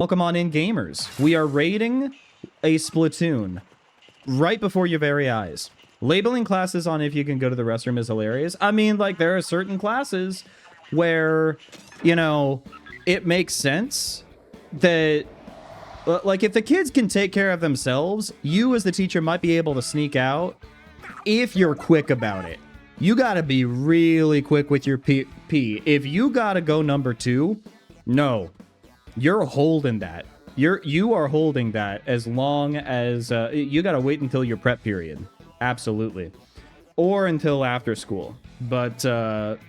Welcome on in, gamers. We are raiding a Splatoon right before your very eyes. Labeling classes on if you can go to the restroom is hilarious. I mean, like, there are certain classes where, you know, it makes sense that, like, if the kids can take care of themselves, you as the teacher might be able to sneak out if you're quick about it. You gotta be really quick with your pee. If you gotta go number 2, no. You're holding that. You are holding that as long as you gotta wait until your prep period. Absolutely. Or until after school. But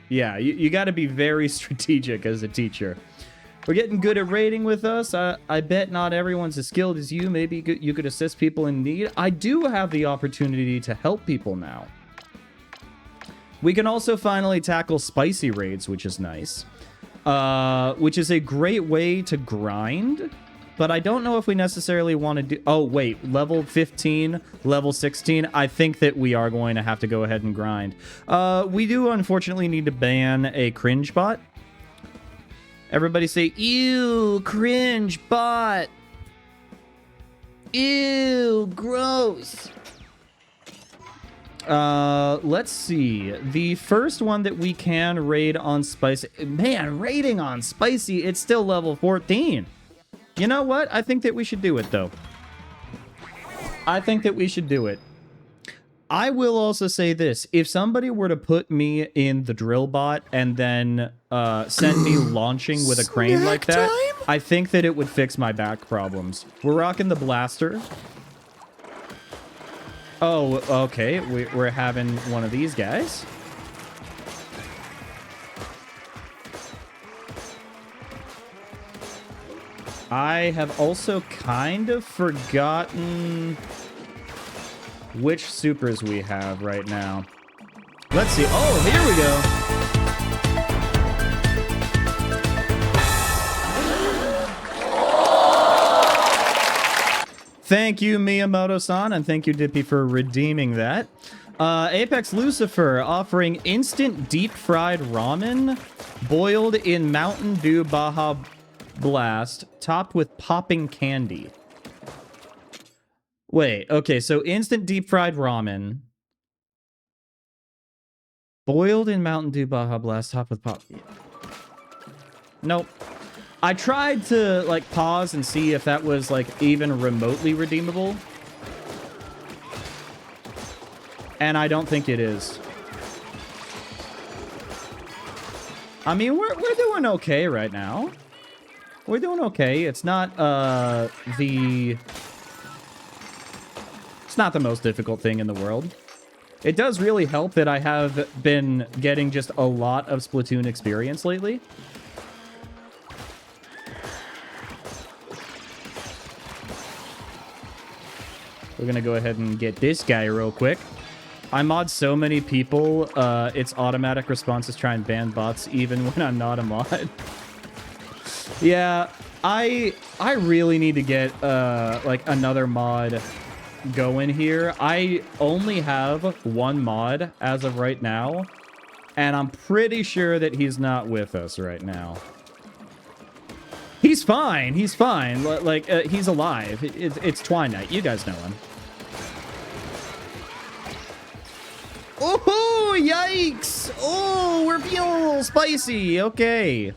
yeah, you gotta be very strategic as a teacher. We're getting good at raiding with us. I bet not everyone's as skilled as you. Maybe you could assist people in need. I do have the opportunity to help people now. We can also finally tackle spicy raids, which is nice. Which is a great way to grind, but I don't know if we necessarily want to do... Oh, wait, level 15, level 16, I think that we are going to have to go ahead and grind. We do unfortunately need to ban a cringe bot. Everybody say, ew, cringe bot. Ew, gross. Let's see. The first one that we can raid on Spicy... Man, raiding on Spicy, it's still level 14. You know what? I think that we should do it, though. I think that we should do it. I will also say this. If somebody were to put me in the drill bot and then send me launching with a crane like that, I think that it would fix my back problems. We're rocking the blaster. Oh, okay. We're having one of these guys. I have also kind of forgotten which supers we have right now. Let's see. Oh, here we go. Thank you, Miyamoto-san, and thank you, Dippy, for redeeming that. Apex Lucifer offering instant deep-fried ramen boiled in Mountain Dew Baja Blast, topped with popping candy. Wait, okay, so instant deep-fried ramen boiled in Mountain Dew Baja Blast, topped with pop... Nope. I tried to, like, pause and see if that was, like, even remotely redeemable. And I don't think it is. I mean, we're doing okay right now. We're doing okay. It's not, It's not the most difficult thing in the world. It does really help that I have been getting just a lot of Splatoon experience lately. We're gonna go ahead and get this guy real quick. I mod so many people, its automatic responses try and ban bots even when I'm not a mod. Yeah, I really need to get, like, another mod going here. I only have one mod as of right now, and I'm pretty sure that he's not with us right now. He's fine. He's fine. Like, he's alive. It's Twilight. You guys know him. Oh, yikes! Oh, we're feeling a little spicy. Okay.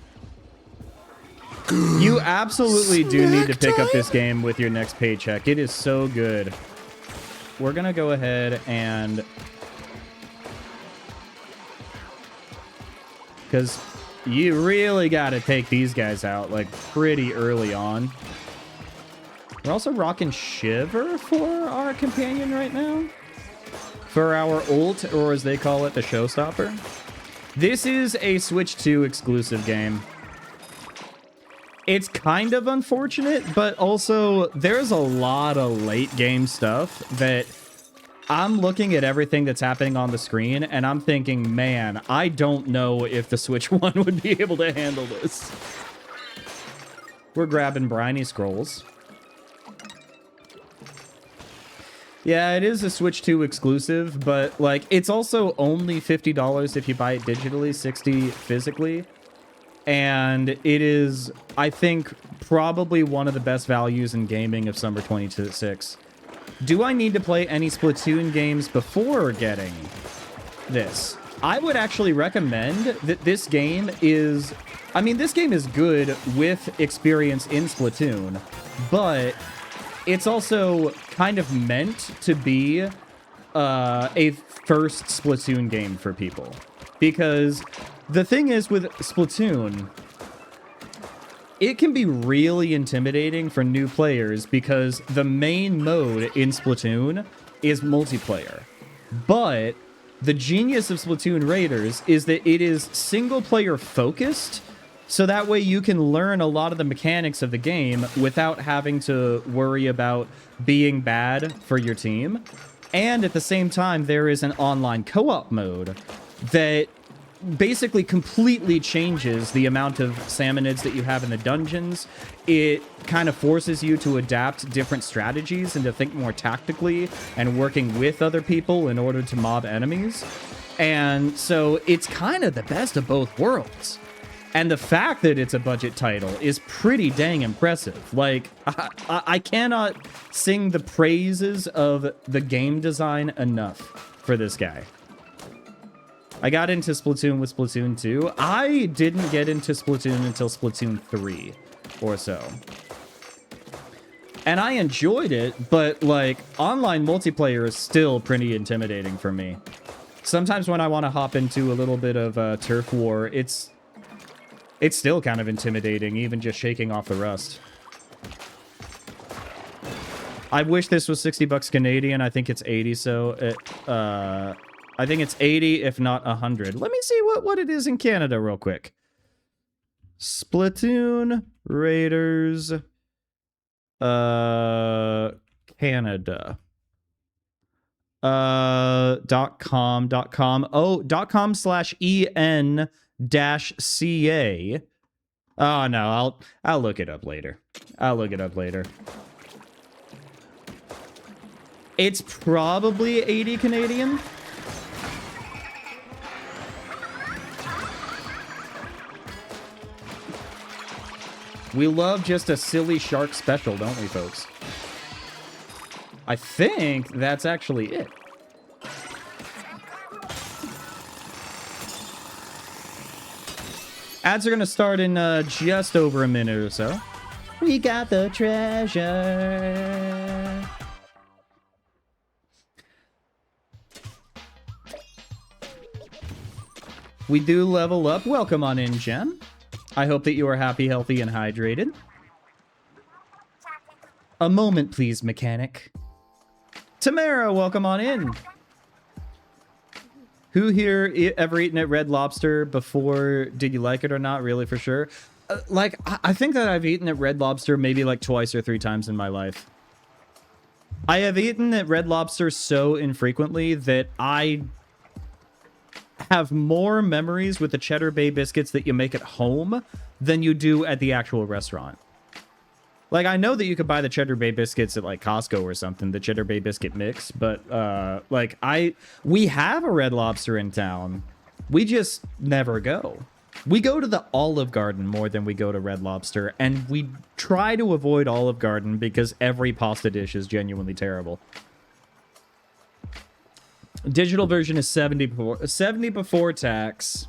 You absolutely do need to pick up this game with your next paycheck. It is so good. We're gonna go ahead and... Because you really gotta take these guys out, like, pretty early on. We're also rocking Shiver for our companion right now. For our ult, or as they call it, the showstopper. This is a Switch 2 exclusive game. It's kind of unfortunate, but also there's a lot of late game stuff that I'm looking at everything that's happening on the screen, and I'm thinking, man, I don't know if the Switch 1 would be able to handle this. We're grabbing Briny Scrolls. Yeah, it is a Switch 2 exclusive, but, like, it's also only $50 if you buy it digitally, $60 physically. And it is, I think, probably one of the best values in gaming of summer 2026. Do I need to play any Splatoon games before getting this? I would actually recommend that this game is... I mean, this game is good with experience in Splatoon, but it's also kind of meant to be a first Splatoon game for people. Because the thing is with Splatoon, it can be really intimidating for new players because the main mode in Splatoon is multiplayer. But the genius of Splatoon Raiders is that it is single-player focused, so that way you can learn a lot of the mechanics of the game without having to worry about being bad for your team. And at the same time, there is an online co-op mode that basically completely changes the amount of salmonids that you have in the dungeons. It kind of forces you to adapt different strategies and to think more tactically and working with other people in order to mob enemies. And so it's kind of the best of both worlds. And the fact that it's a budget title is pretty dang impressive. Like, I cannot sing the praises of the game design enough for this guy. I got into Splatoon with Splatoon 2. I didn't get into Splatoon until Splatoon 3 or so. And I enjoyed it, but, like, online multiplayer is still pretty intimidating for me. Sometimes when I want to hop into a little bit of turf war, it's still kind of intimidating, even just shaking off the rust. I wish this was 60 bucks Canadian. I think it's 80, so I think it's 80, if not 100. Let me see what it is in Canada real quick. Splatoon Raiders Canada. .com. Oh, .com/en-ca. Oh no, I'll look it up later. It's probably 80 Canadian. We love just a silly shark special, don't we, folks? I think that's actually it. Ads are going to start in just over a minute or so. We got the treasure. We do level up. Welcome on in, Jen. I hope that you are happy, healthy, and hydrated. A moment, please, mechanic. Tamara, welcome on in. Who here ever eaten at Red Lobster before? Did you like it or not? Really, for sure. Like, I think that I've eaten at Red Lobster maybe like twice or three times in my life. I have eaten at Red Lobster so infrequently that I have more memories with the Cheddar Bay biscuits that you make at home than you do at the actual restaurant. Like, I know that you could buy the Cheddar Bay biscuits at, like, Costco or something, the Cheddar Bay biscuit mix, but, like, we have a Red Lobster in town. We just never go. We go to the Olive Garden more than we go to Red Lobster, and we try to avoid Olive Garden because every pasta dish is genuinely terrible. Digital version is 70 before tax,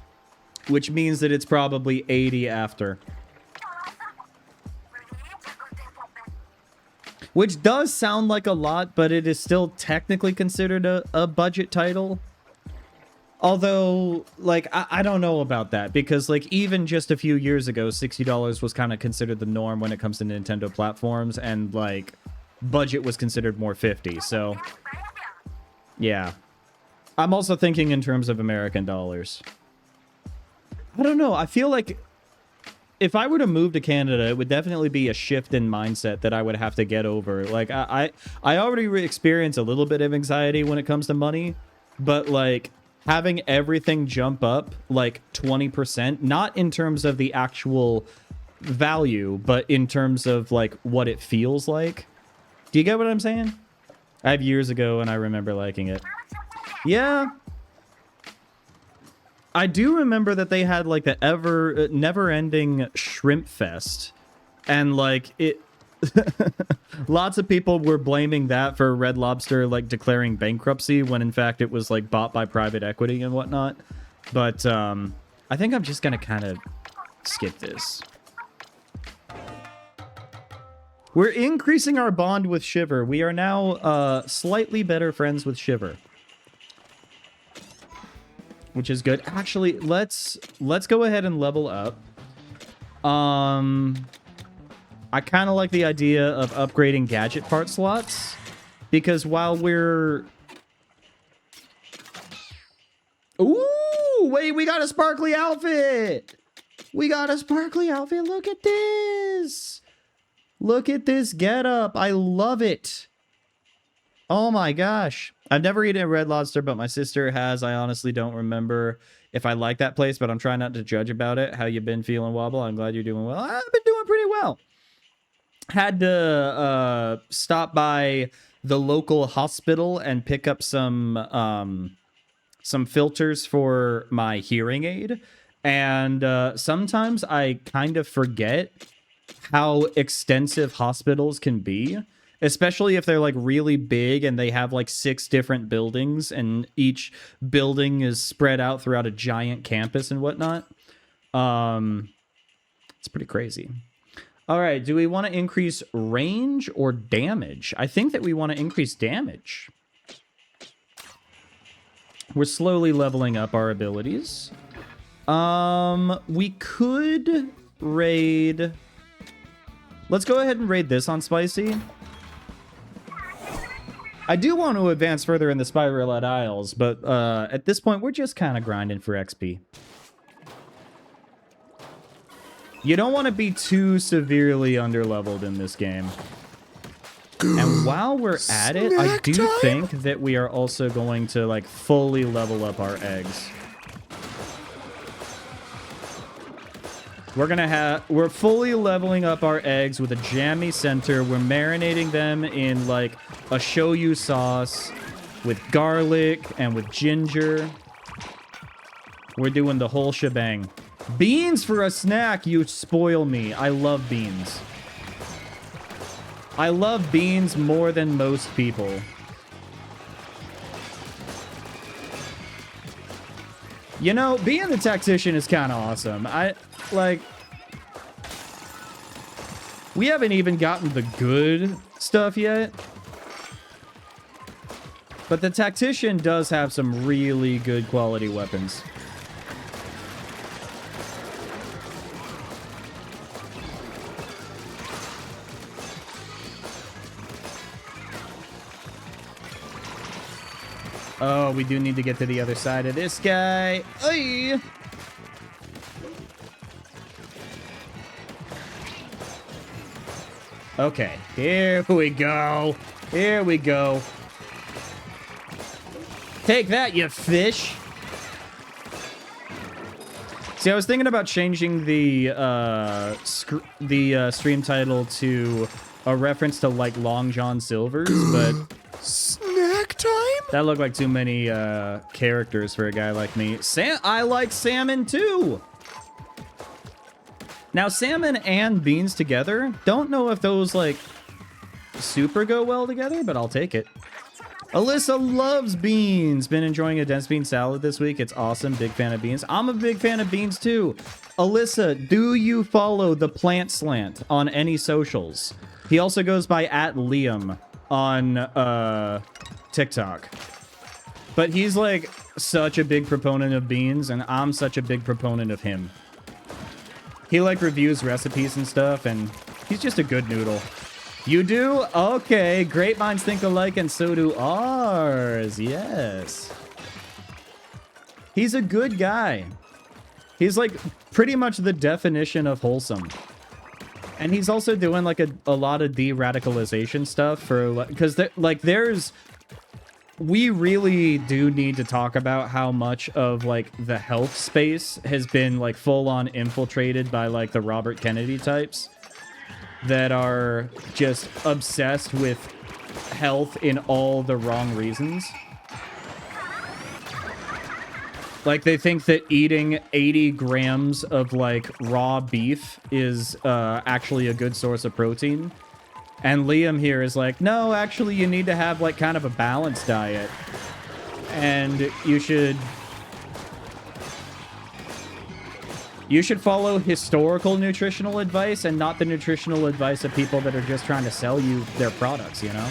which means that it's probably 80 after. Which does sound like a lot, but it is still technically considered a budget title. Although, like, I don't know about that, because, like, even just a few years ago, $60 was kind of considered the norm when it comes to Nintendo platforms, and, like, budget was considered more 50, so... yeah. I'm also thinking in terms of American dollars. I don't know, I feel like if I were to move to Canada, it would definitely be a shift in mindset that I would have to get over. Like, I already experience a little bit of anxiety when it comes to money, but, like, having everything jump up, like, 20%, not in terms of the actual value, but in terms of, like, what it feels like. Do you get what I'm saying? I have years ago, and I remember liking it. Yeah. I do remember that they had, like, the never-ending Shrimp Fest And like it lots of people were blaming that for Red Lobster like declaring bankruptcy when in fact it was like bought by private equity and whatnot. But I think I'm just gonna kind of skip this. We're increasing our bond with Shiver. We are now slightly better friends with Shiver, which is good. Actually, let's go ahead and level up. I kind of like the idea of upgrading gadget part slots, because while we're... Ooh, wait, we got a sparkly outfit! We got a sparkly outfit, look at this! Look at this getup, I love it! Oh my gosh. I've never eaten a Red Lobster, but my sister has. I honestly don't remember if I like that place, but I'm trying not to judge about it. How you been feeling, Wobble? I'm glad you're doing well. I've been doing pretty well. Had to stop by the local hospital and pick up some filters for my hearing aid. And sometimes I kind of forget how extensive hospitals can be, especially if they're like really big and they have like 6 different buildings and each building is spread out throughout a giant campus and whatnot. It's pretty crazy. All right, do we want to increase range or damage? I think that we want to increase damage. We're slowly leveling up our abilities. We could raid... Let's go ahead and raid this on Spicy. I do want to advance further in the Spiralette Isles, but at this point, we're just kind of grinding for XP. You don't want to be too severely underleveled in this game. And while we're at it, I do think that we are also going to like fully level up our eggs. We're fully leveling up our eggs with a jammy center. We're marinating them in like a shoyu sauce with garlic and with ginger. We're doing the whole shebang. Beans for a snack, you spoil me. I love beans. I love beans more than most people. You know, being the tactician is kind of awesome. We haven't even gotten the good stuff yet. But the tactician does have some really good quality weapons. Oh, we do need to get to the other side of this guy. Oy! Okay, here we go. Here we go. Take that, you fish. See, I was thinking about changing the stream title to a reference to like Long John Silver's, but snack time? That looked like too many characters for a guy like me. I like salmon too. Now, salmon and beans together, don't know if those like super go well together, but I'll take it. Alyssa loves beans. Been enjoying a dense bean salad this week. It's awesome. Big fan of beans. I'm a big fan of beans too. Alyssa, do you follow the Plant Slant on any socials? He also goes by @Liam on TikTok. But he's like such a big proponent of beans, and I'm such a big proponent of him. He like reviews recipes and stuff, and he's just a good noodle. You do? Okay, great minds think alike, and so do ours. Yes. He's a good guy. He's like pretty much the definition of wholesome. And he's also doing like a lot of de-radicalization stuff for, because we really do need to talk about how much of like the health space has been like full on infiltrated by like the Robert Kennedy types that are just obsessed with health in all the wrong reasons. Like, they think that eating 80 grams of, like, raw beef is actually a good source of protein. And Liam here is like, no, actually, you need to have, like, kind of a balanced diet. And you should follow historical nutritional advice and not the nutritional advice of people that are just trying to sell you their products, you know?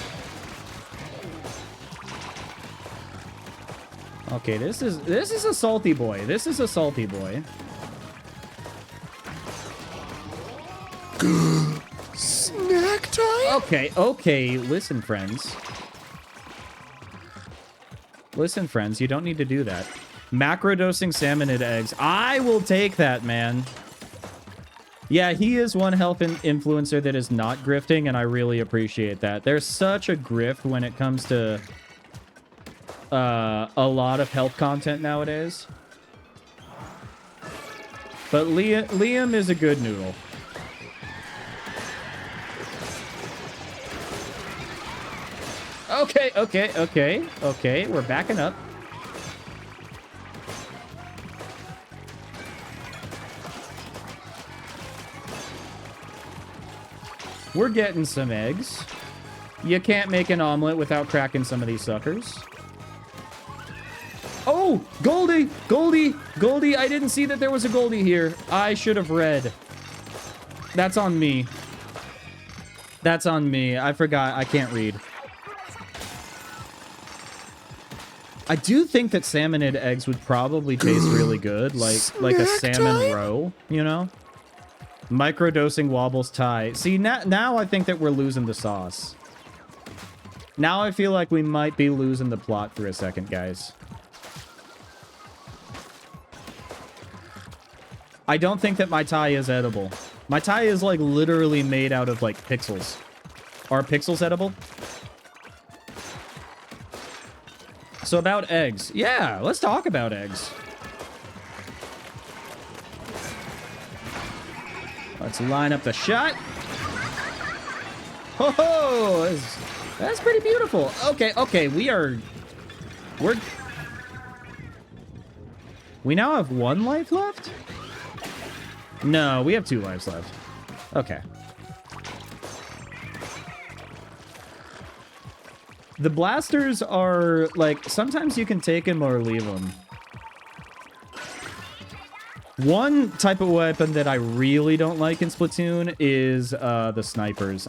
Okay, this is a salty boy. This is a salty boy. Snack time? Okay, listen, friends. Listen, friends, you don't need to do that. Macrodosing salmonid eggs. I will take that, man. Yeah, he is one health influencer that is not grifting, and I really appreciate that. There's such a grift when it comes to a lot of health content nowadays. But Liam is a good noodle. Okay. We're backing up. We're getting some eggs. You can't make an omelet without cracking some of these suckers. Oh, Goldie! Goldie, I didn't see that there was a Goldie here. I should have read. That's on me. That's on me. I forgot. I can't read. I do think that salmonid eggs would probably taste really good, like a salmon roe, you know? Microdosing wobbles tie. See, now I think that we're losing the sauce. Now I feel like we might be losing the plot for a second, guys. I don't think that my tie is edible. My tie is, like, literally made out of, like, pixels. Are pixels edible? So about eggs. Yeah, let's talk about eggs. Let's line up the shot. Ho ho! That's pretty beautiful. Okay, we now have 1 life left? No, we have 2 lives left. Okay. The blasters are, like, sometimes you can take them or leave them. One type of weapon that I really don't like in Splatoon is the snipers.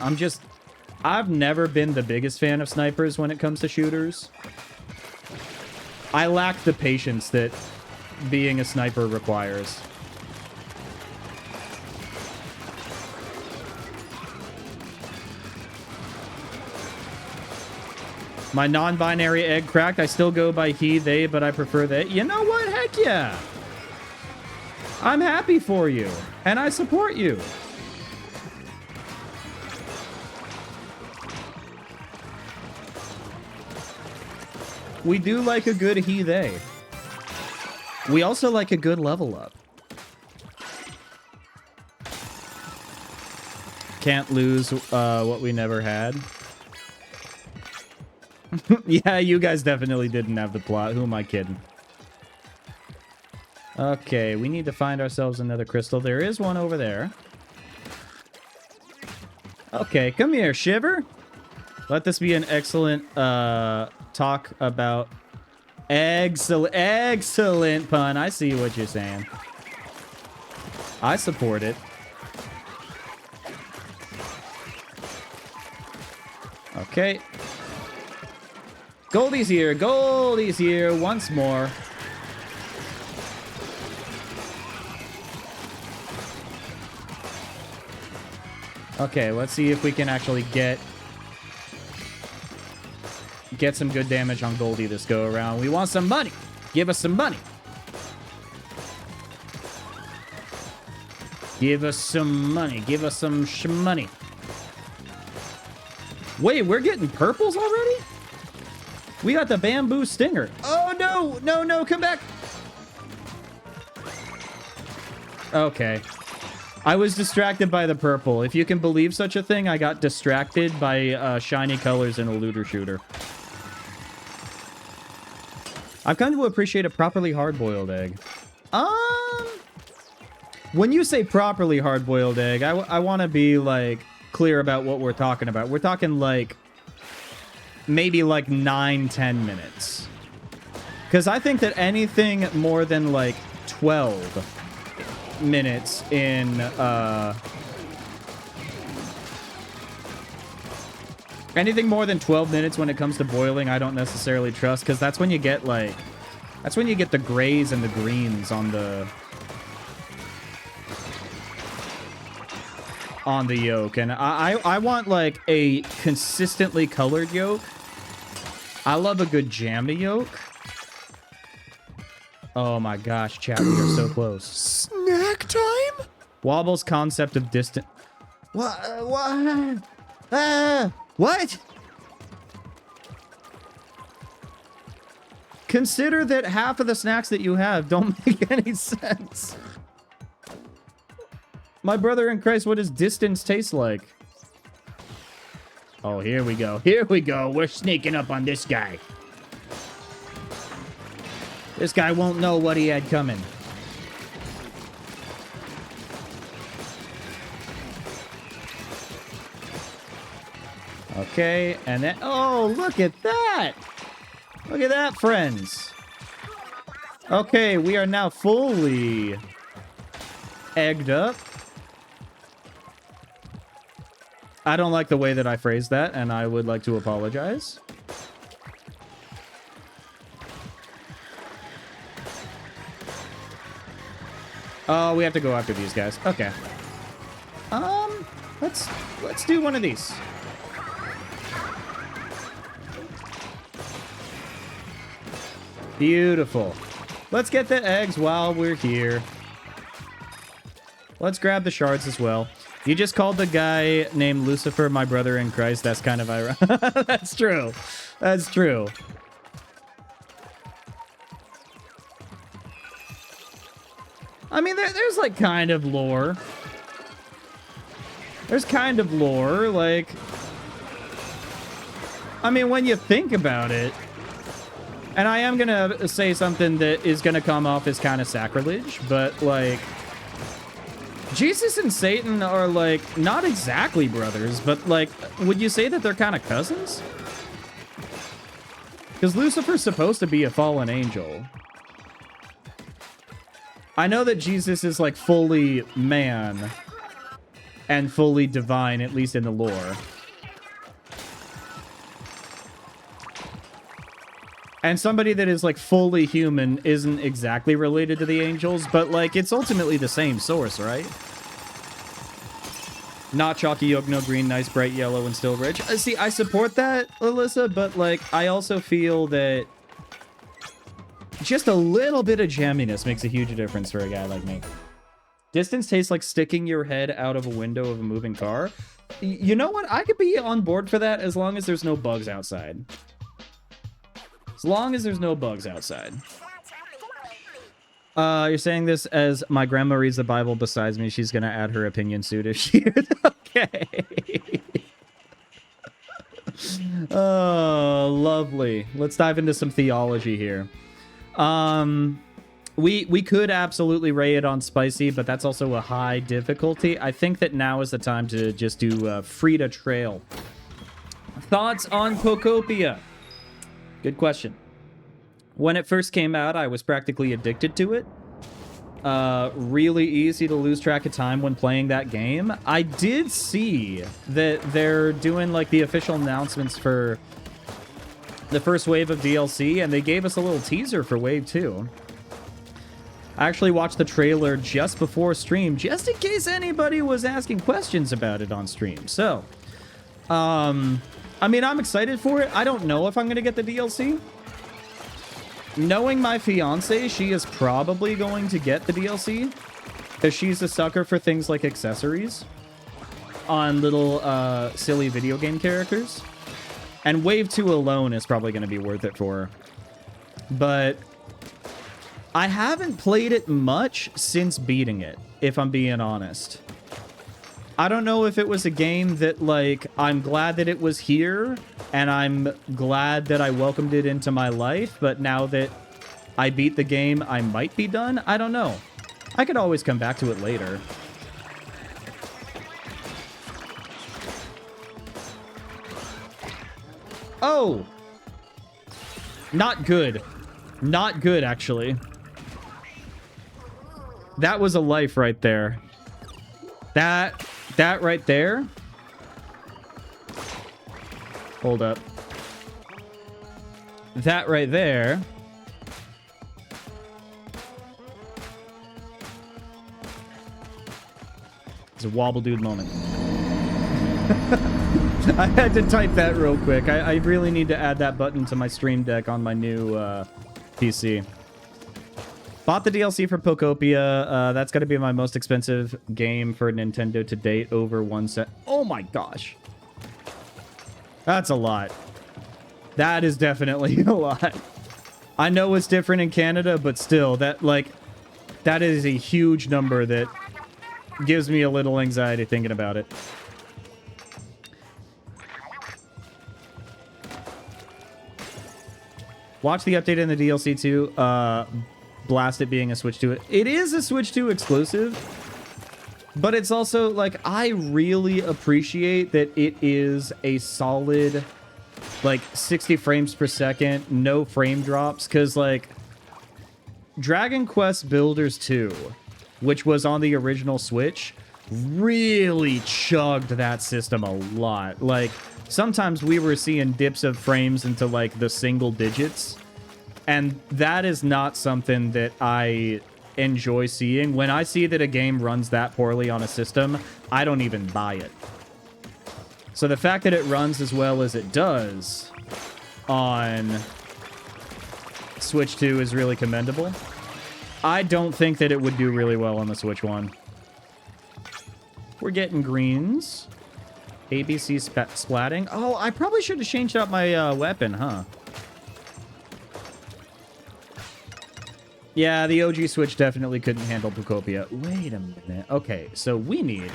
I've never been the biggest fan of snipers when it comes to shooters. I lack the patience that being a sniper requires. My non-binary egg cracked. I still go by he, they, but I prefer they. You know what? Heck yeah. I'm happy for you, and I support you. We do like a good he, they. We also like a good level up. Can't lose what we never had. Yeah, you guys definitely didn't have the plot. Who am I kidding? Okay, we need to find ourselves another crystal. There is one over there. Okay, come here, Shiver. Let this be an excellent talk about... Excellent pun. I see what you're saying. I support it. Okay. Goldie's here. Goldie's here once more. Okay, let's see if we can actually get some good damage on Goldie this go around. We want some money. Give us some money. Give us some money. Give us some shmoney. Wait, we're getting purples already? We got the bamboo stinger. Oh, no. No, come back. Okay. I was distracted by the purple. If you can believe such a thing, I got distracted by shiny colors in a looter shooter. I've come to appreciate a properly hard-boiled egg. When you say properly hard-boiled egg, I want to be, like, clear about what we're talking about. We're talking, like, maybe, like, 9-10 minutes. Because I think that anything more than, like, 12 minutes in, anything more than 12 minutes when it comes to boiling, I don't necessarily trust, because that's when you get, like, that's when you get the grays and the greens on the yolk. And I want, like, a consistently colored yolk. I love a good jammy yolk. Oh my gosh, chat, we are so close. Snack time? Wobble's concept of distant... What? What? Consider that half of the snacks that you have don't make any sense. My brother in Christ, what does distance taste like? Oh, here we go. Here we go. We're sneaking up on this guy. This guy won't know what he had coming. Okay, and then... Oh, look at that! Look at that, friends. Okay, we are now fully egged up. I don't like the way that I phrased that, and I would like to apologize. Oh, we have to go after these guys. Okay. Let's do one of these. Beautiful. Let's get the eggs while we're here. Let's grab the shards as well. You just called the guy named Lucifer my brother in Christ. That's kind of ironic. That's true. That's true. I mean, there's like kind of lore. There's kind of lore. Like, I mean, when you think about it, and I am going to say something that is going to come off as kind of sacrilege, but, like, Jesus and Satan are, like, not exactly brothers, but, like, would you say that they're kind of cousins? Because Lucifer's supposed to be a fallen angel. I know that Jesus is, like, fully man and fully divine, at least in the lore. And somebody that is, like, fully human isn't exactly related to the angels, but, like, it's ultimately the same source, right? Not chalky yolk, no green, nice bright yellow, and still rich. See, I support that, Alyssa, but, like, I also feel that just a little bit of jamminess makes a huge difference for a guy like me. Distance tastes like sticking your head out of a window of a moving car. You know what? I could be on board for that as long as there's no bugs outside. As long as there's no bugs outside. You're saying this as my grandma reads the Bible besides me. She's going to add her opinion suit if she... Okay. Oh, lovely. Let's dive into some theology here. We could absolutely rate it on spicy, but that's also a high difficulty. I think that now is the time to just do Frida Trail. Thoughts on Pocopia? Good question. When it first came out, I was practically addicted to it. Really easy to lose track of time when playing that game. I did see that they're doing, like, the official announcements for the first wave of DLC, and they gave us a little teaser for Wave 2. I actually watched the trailer just before stream, just in case anybody was asking questions about it on stream. So, I mean, I'm excited for it. I don't know if I'm going to get the DLC. Knowing my fiance, she is probably going to get the DLC, because she's a sucker for things like accessories on little silly video game characters. And Wave 2 alone is probably going to be worth it for her. But I haven't played it much since beating it, if I'm being honest. I don't know if it was a game that, like, I'm glad that it was here, and I'm glad that I welcomed it into my life, but now that I beat the game, I might be done. I don't know. I could always come back to it later. Oh! Not good. Not good, actually. That was a life right there. That right there. Hold up. That right there. It's a wobble dude moment. I had to type that real quick. I really need to add that button to my Stream Deck on my new PC. Bought the DLC for Pokopia. That's got to be my most expensive game for Nintendo to date, over one set. Oh my gosh. That's a lot. That is definitely a lot. I know it's different in Canada, but still, that is a huge number that gives me a little anxiety thinking about it. Watch the update in the DLC too. Blast it being a Switch 2. It is a Switch 2 exclusive, but it's also, like, I really appreciate that it is a solid, like, 60 frames per second, no frame drops, because, like, Dragon Quest Builders 2, which was on the original Switch, really chugged that system a lot. Like, sometimes we were seeing dips of frames into, like, the single digits, and that is not something that I enjoy seeing. When I see that a game runs that poorly on a system, I don't even buy it. So the fact that it runs as well as it does on Switch 2 is really commendable. I don't think that it would do really well on the Switch 1. We're getting greens. ABC splatting. Oh, I probably should have changed out my weapon, huh? Yeah, the OG Switch definitely couldn't handle Pokopia. Wait a minute. Okay, so we need...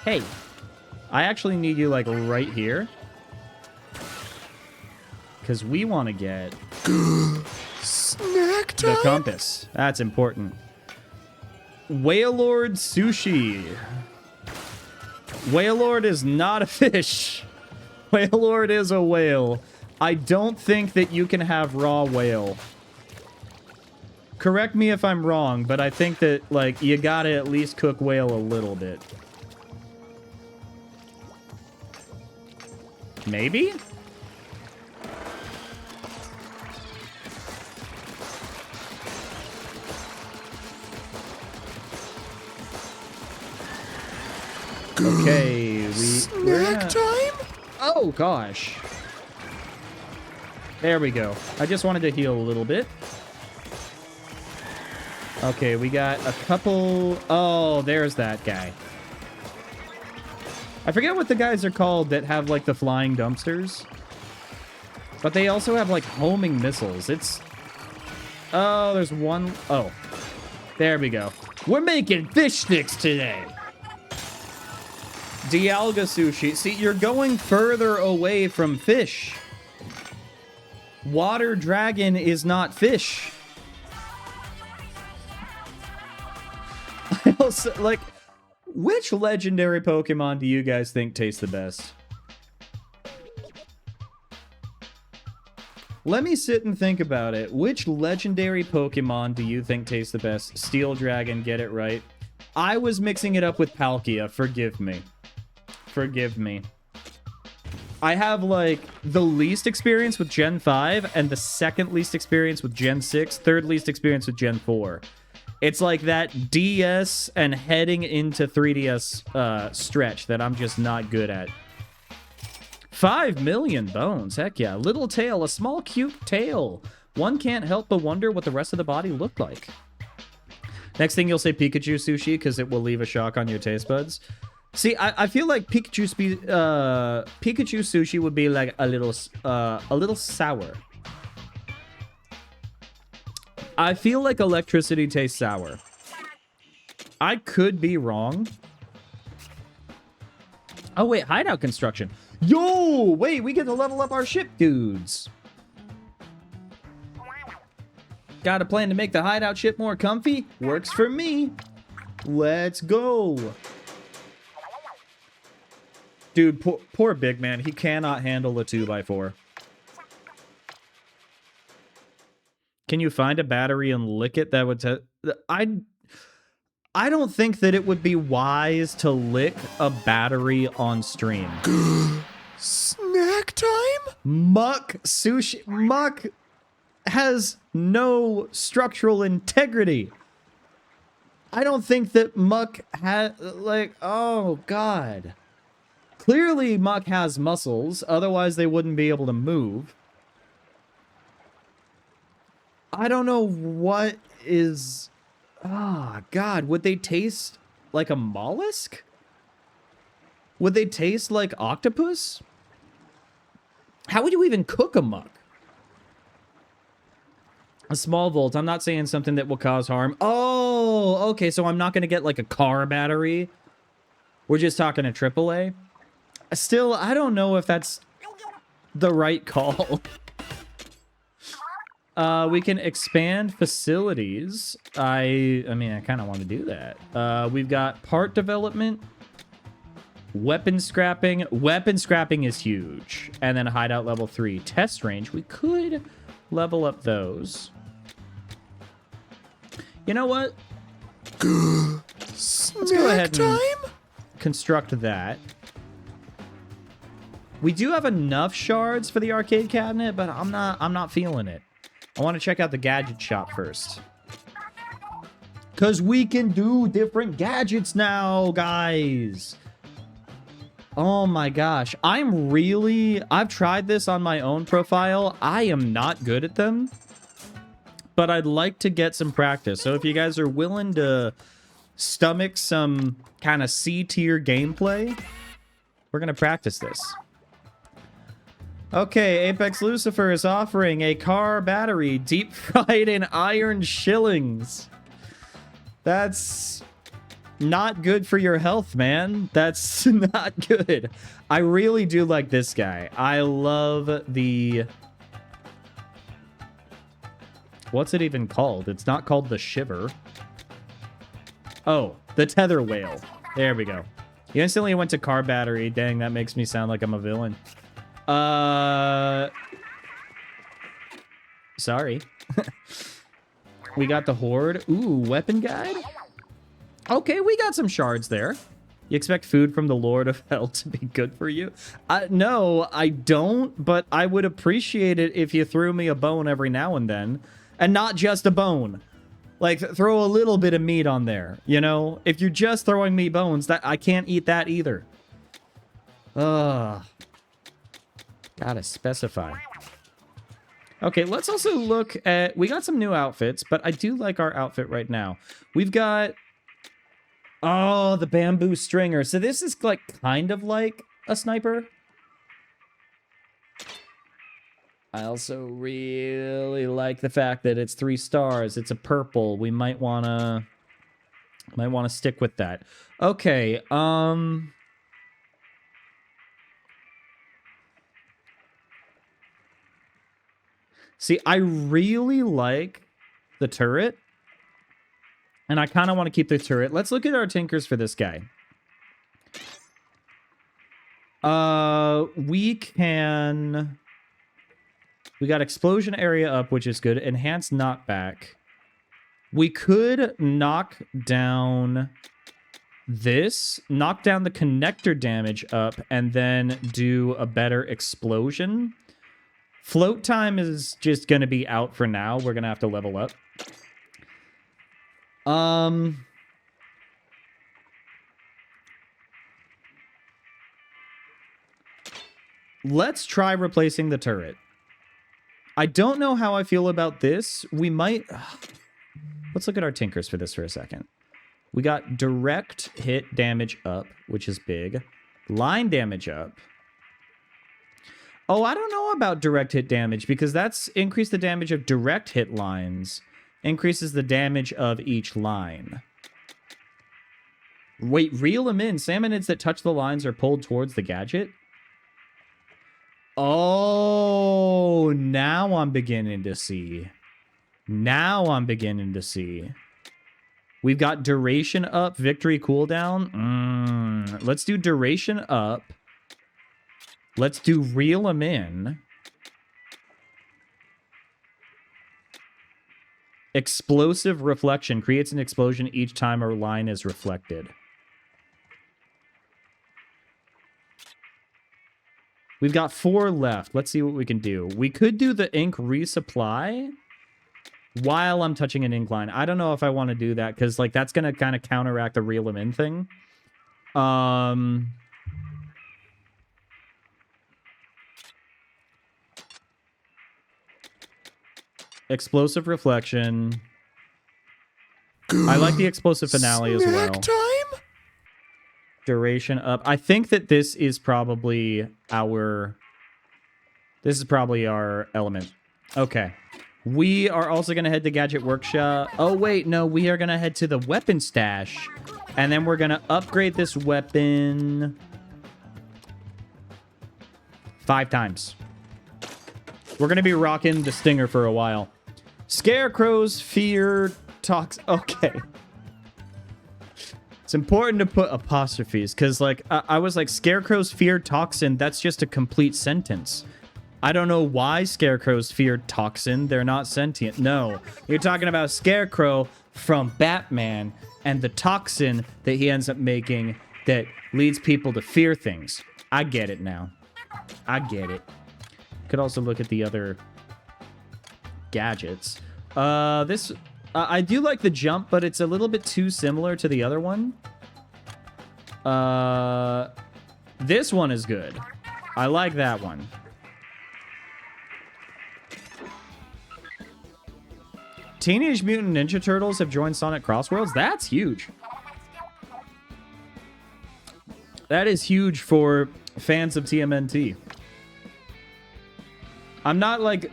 Hey, I actually need you, like, right here. Because we want to get... Snack time? The compass. That's important. Whalelord Sushi. Whalelord is not a fish. Whalelord is a whale. I don't think that you can have raw whale. Correct me if I'm wrong, but I think that, like, you gotta at least cook whale a little bit. Maybe? Okay, Snack time? Oh, gosh. There we go. I just wanted to heal a little bit. Okay, we got a couple... Oh, there's that guy. I forget what the guys are called that have, like, the flying dumpsters. But they also have, like, homing missiles. It's... Oh, there's one... Oh. There we go. We're making fish sticks today. Dialga sushi. See, you're going further away from fish. Water dragon is not fish. I also, like, which legendary Pokemon do you guys think tastes the best? Let me sit and think about it. Which legendary Pokemon do you think tastes the best? Steel Dragon, get it right. I was mixing it up with Palkia. Forgive me. Forgive me. I have, like, the least experience with Gen 5 and the second least experience with Gen 6, third least experience with Gen 4. It's like that DS and heading into 3DS stretch that I'm just not good at. 5 million bones. Heck yeah. Little tail. A small, cute tail. One can't help but wonder what the rest of the body looked like. Next thing you'll say Pikachu sushi because it will leave a shock on your taste buds. See, I feel like Pikachu sushi would be like a little sour. I feel like electricity tastes sour. I could be wrong. Oh, wait. Hideout construction. Yo! Wait, we get to level up our ship dudes. Got a plan to make the hideout ship more comfy? Works for me. Let's go. Dude, poor big man. He cannot handle a 2x4. Can you find a battery and lick it? That would... I don't think that it would be wise to lick a battery on stream. Snack time? Muck sushi. Muck has no structural integrity. I don't think that Muck had, like, oh god. Clearly Muck has muscles, otherwise they wouldn't be able to move. I don't know what is... Ah, god, would they taste like a mollusk? Would they taste like octopus? How would you even cook a muck? A small volt. I'm not saying something that will cause harm. Oh, okay, so I'm not going to get like a car battery. We're just talking a AAA. Still, I don't know if that's the right call. We can expand facilities. I mean, I kind of want to do that. We've got part development, weapon scrapping. Weapon scrapping is huge. And then hideout level 3. Test range. We could level up those. You know what? Let's go ahead and construct that. We do have enough shards for the arcade cabinet, but I'm not feeling it. I want to check out the gadget shop first. Because we can do different gadgets now, guys. Oh my gosh. I've tried this on my own profile. I am not good at them. But I'd like to get some practice. So if you guys are willing to stomach some kind of C-tier gameplay, we're going to practice this. Okay, Apex Lucifer is offering a car battery deep fried in iron shillings. That's not good for your health, man. That's not good. I really do like this guy. I love the... What's it even called? It's not called the Shiver. Oh, the Tether Whale. There we go. You instantly went to car battery. Dang, that makes me sound like I'm a villain. Sorry. We got the Horde. Ooh, weapon guide? Okay, we got some shards there. You expect food from the Lord of Hell to be good for you? No, I don't, but I would appreciate it if you threw me a bone every now and then. And not just a bone. Like, throw a little bit of meat on there, you know? If you're just throwing me bones, I can't eat that either. Ugh. Gotta specify. Okay, let's also look at... We got some new outfits, but I do like our outfit right now. We've got... Oh, the bamboo stringer. So this is like kind of like a sniper. I also really like the fact that it's 3 stars. It's a purple. We might wanna stick with that. Okay, see, I really like the turret. And I kind of want to keep the turret. Let's look at our tinkers for this guy. We got explosion area up, which is good. Enhanced knockback. We could knock down this, knock down the connector damage up, and then do a better explosion. Float time is just going to be out for now. We're going to have to level up. Let's try replacing the turret. I don't know how I feel about this. We might... Let's look at our tinkers for this for a second. We got direct hit damage up, which is big. Line damage up. Oh, I don't know about direct hit damage, because that's increased the damage of direct hit lines. Increases the damage of each line. Wait, reel them in. Salmonids that touch the lines are pulled towards the gadget? Oh, now I'm beginning to see. Now I'm beginning to see. We've got duration up, victory cooldown. Let's do duration up. Let's do reel them in. Explosive reflection creates an explosion each time a line is reflected. We've got 4 left. Let's see what we can do. We could do the ink resupply while I'm touching an incline. I don't know if I want to do that because, like, that's going to kind of counteract the reel them in thing. Explosive reflection. I like the explosive finale as well. Snack time? Duration up. I think that this is probably our... This is probably our element. Okay. We are also going to head to Gadget Workshop. Oh, wait. No, we are going to head to the weapon stash. And then we're going to upgrade this weapon 5 times. We're going to be rocking the Stinger for a while. Scarecrow's fear talks... Okay. It's important to put apostrophes because, like, I was like, Scarecrow's fear toxin, that's just a complete sentence. I don't know why Scarecrows fear toxin. They're not sentient. No. You're talking about Scarecrow from Batman and the toxin that he ends up making that leads people to fear things. I get it now. I get it. Could also look at the other gadgets. I do like the jump, but it's a little bit too similar to the other one. This one is good. I like that one. Teenage Mutant Ninja Turtles have joined Sonic Crossworlds. That's huge. That is huge for fans of TMNT. I'm not like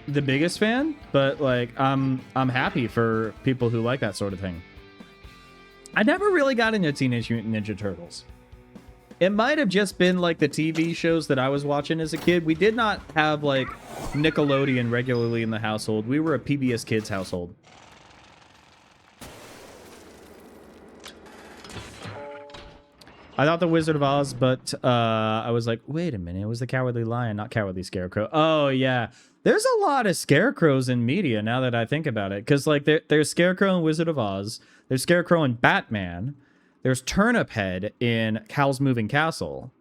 the biggest fan, but like I'm happy for people who like that sort of thing. I never really got into Teenage Mutant Ninja Turtles. It might have just been like the TV shows that I was watching as a kid. We did not have like Nickelodeon regularly in the household. We were a PBS Kids household. I thought the Wizard of Oz, but I was like, wait a minute, it was the Cowardly Lion, not Cowardly Scarecrow. Oh yeah, there's a lot of scarecrows in media now that I think about it, because like there's Scarecrow in Wizard of Oz, there's Scarecrow in Batman, there's Turnip Head in Howl's Moving Castle.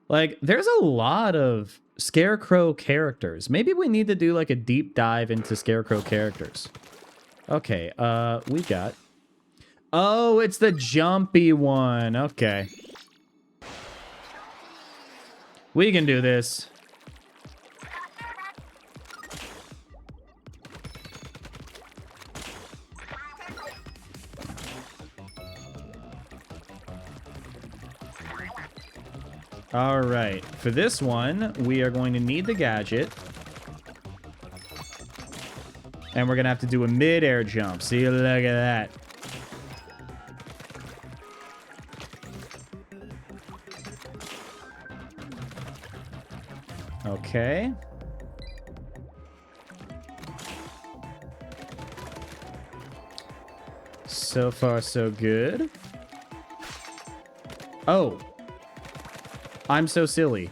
Like, there's a lot of Scarecrow characters. Maybe we need to do like a deep dive into Scarecrow characters. Okay, we got... Oh, it's the jumpy one. Okay. We can do this. All right. For this one, we are going to need the gadget. And we're going to have to do a mid-air jump. See, look at that. Okay. So far, so good. Oh. I'm so silly.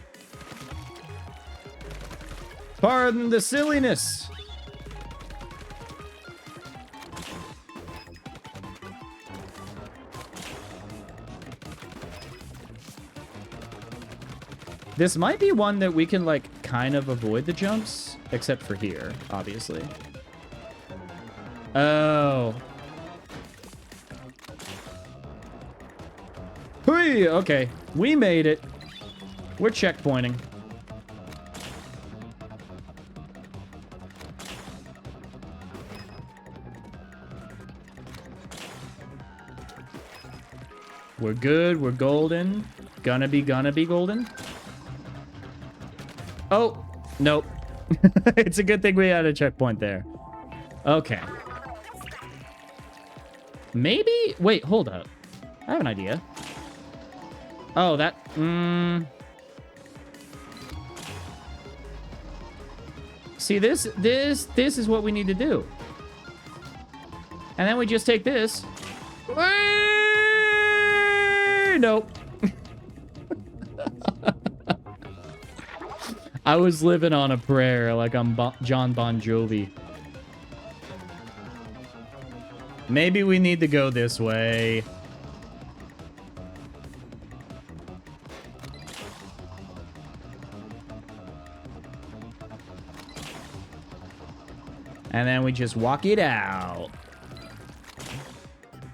Pardon the silliness. This might be one that we can, like, kind of avoid the jumps, except for here, obviously. Oh. Hui! Okay, we made it. We're checkpointing. We're good. We're golden. Gonna be golden. Oh, nope. It's a good thing we had a checkpoint there. Okay. Maybe... Wait, hold up. I have an idea. Oh, that... See, this is what we need to do. And then we just take this. Nope. I was living on a prayer like I'm John Bon Jovi. Maybe we need to go this way. And then we just walk it out.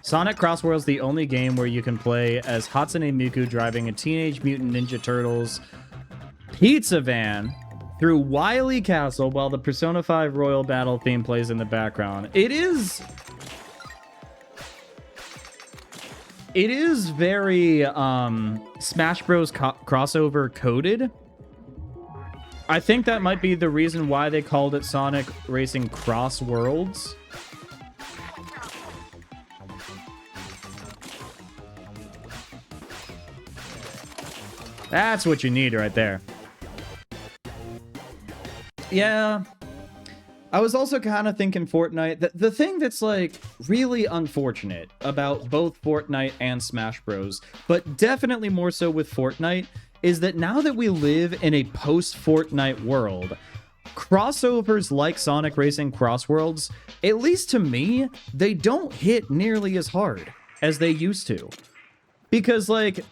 Sonic Cross World's the only game where you can play as Hatsune Miku driving a Teenage Mutant Ninja Turtles pizza van through Wily Castle while the Persona 5 Royal Battle theme plays in the background. It is very Smash Bros. Crossover coded. I think that might be the reason why they called it Sonic Racing Cross Worlds. That's what you need right there. Yeah. I was also kind of thinking Fortnite. The thing that's, like, really unfortunate about both Fortnite and Smash Bros., but definitely more so with Fortnite, is that now that we live in a post-Fortnite world, crossovers like Sonic Racing Cross Worlds, at least to me, they don't hit nearly as hard as they used to. Because, like,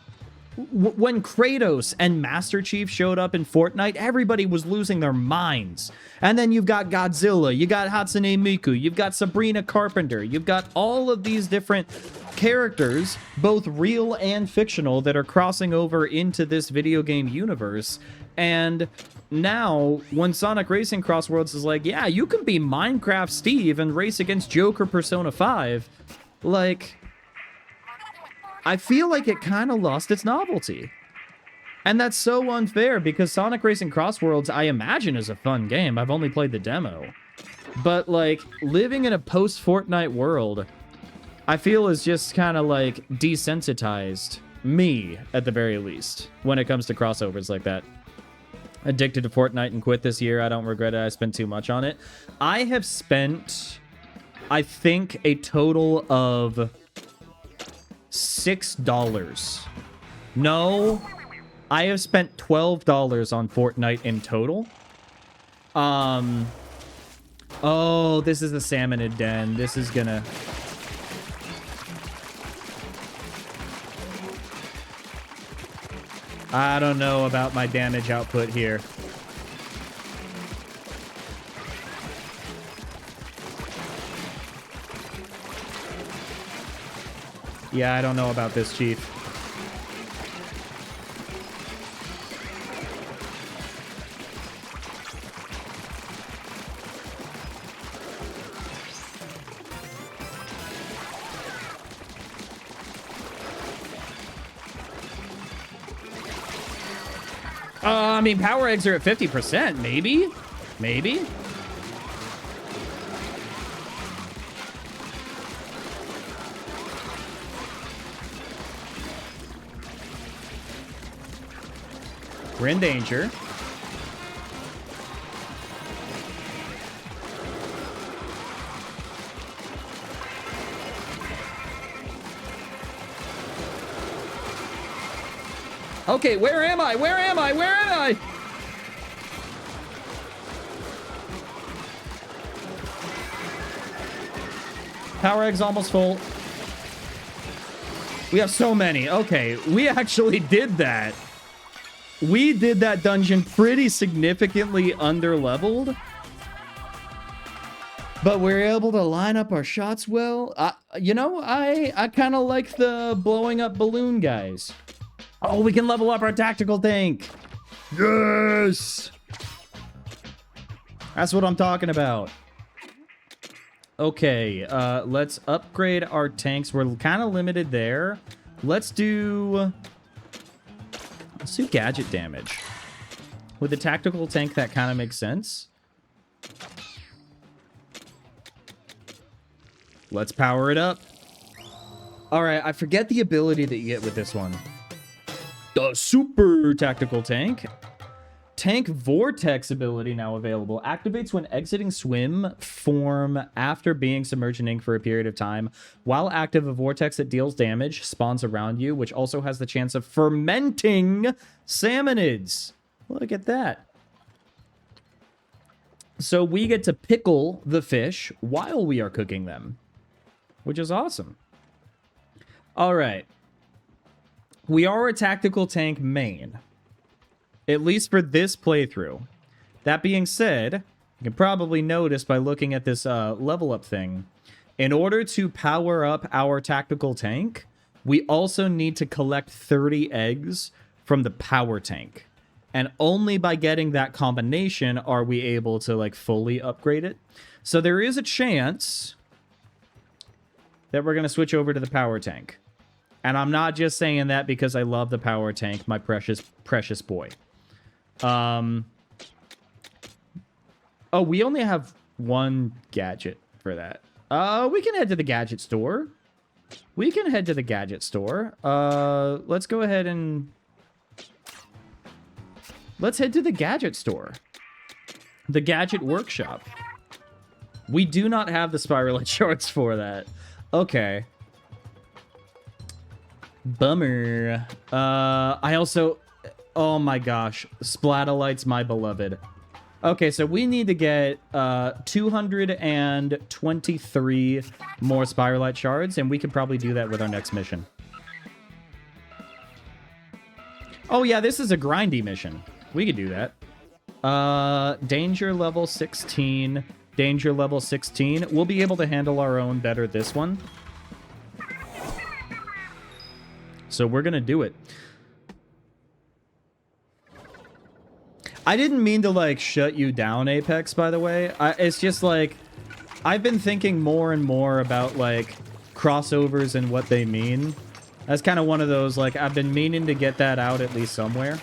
when Kratos and Master Chief showed up in Fortnite, everybody was losing their minds. And then you've got Godzilla, you got Hatsune Miku, you've got Sabrina Carpenter, you've got all of these different characters, both real and fictional, that are crossing over into this video game universe. And now, when Sonic Racing Cross Worlds is like, yeah, you can be Minecraft Steve and race against Joker Persona 5, like, I feel like it kind of lost its novelty. And that's so unfair because Sonic Racing Cross Worlds, I imagine, is a fun game. I've only played the demo. But, like, living in a post-Fortnite world, I feel is just kind of, like, desensitized me, at the very least, when it comes to crossovers like that. Addicted to Fortnite and quit this year. I don't regret it. I spent too much on it. I have spent, I think, a total of $6. No, I have spent $12 on Fortnite in total. Oh, this is the Salmonid Den. This is gonna... I don't know about my damage output here. Yeah, I don't know about this, Chief. I mean, power eggs are at 50%, maybe? Maybe? We're in danger. Okay, where am I? Where am I? Where am I? Power egg's almost full. We have so many. Okay, we actually did that. We did that dungeon pretty significantly under-leveled. But we're able to line up our shots well. You know, I kind of like the blowing up balloon guys. Oh, we can level up our tactical tank. Yes! That's what I'm talking about. Okay, let's upgrade our tanks. We're kind of limited there. Let's do gadget damage. With the tactical tank, that kind of makes sense. Let's power it up. All right, I forget the ability that you get with this one. The super tactical tank. Tank Vortex ability now available. Activates when exiting swim form after being submerged in ink for a period of time. While active, a vortex that deals damage spawns around you, which also has the chance of fermenting salmonids. Look at that. So we get to pickle the fish while we are cooking them, which is awesome. All right. We are a tactical tank main, at least for this playthrough. That being said, you can probably notice by looking at this level up thing, in order to power up our tactical tank, we also need to collect 30 eggs from the power tank. And only by getting that combination are we able to like fully upgrade it. So there is a chance that we're going to switch over to the power tank. And I'm not just saying that because I love the power tank, my precious, precious boy. Oh, we only have one gadget for that. We can head to the gadget store. Let's go ahead and... Let's head to the gadget store. The gadget workshop. We do not have the spiralite shards for that. Okay. Bummer. I also... Oh my gosh. Splatolites, my beloved. Okay, so we need to get 223 more spiralite shards, and we could probably do that with our next mission. Oh yeah, this is a grindy mission. We could do that. Danger level 16. Danger level 16. We'll be able to handle our own better this one. So we're gonna do it. I didn't mean to, like, shut you down, Apex, by the way. It's just, like, I've been thinking more and more about, like, crossovers and what they mean. That's kind of one of those, like, I've been meaning to get that out at least somewhere.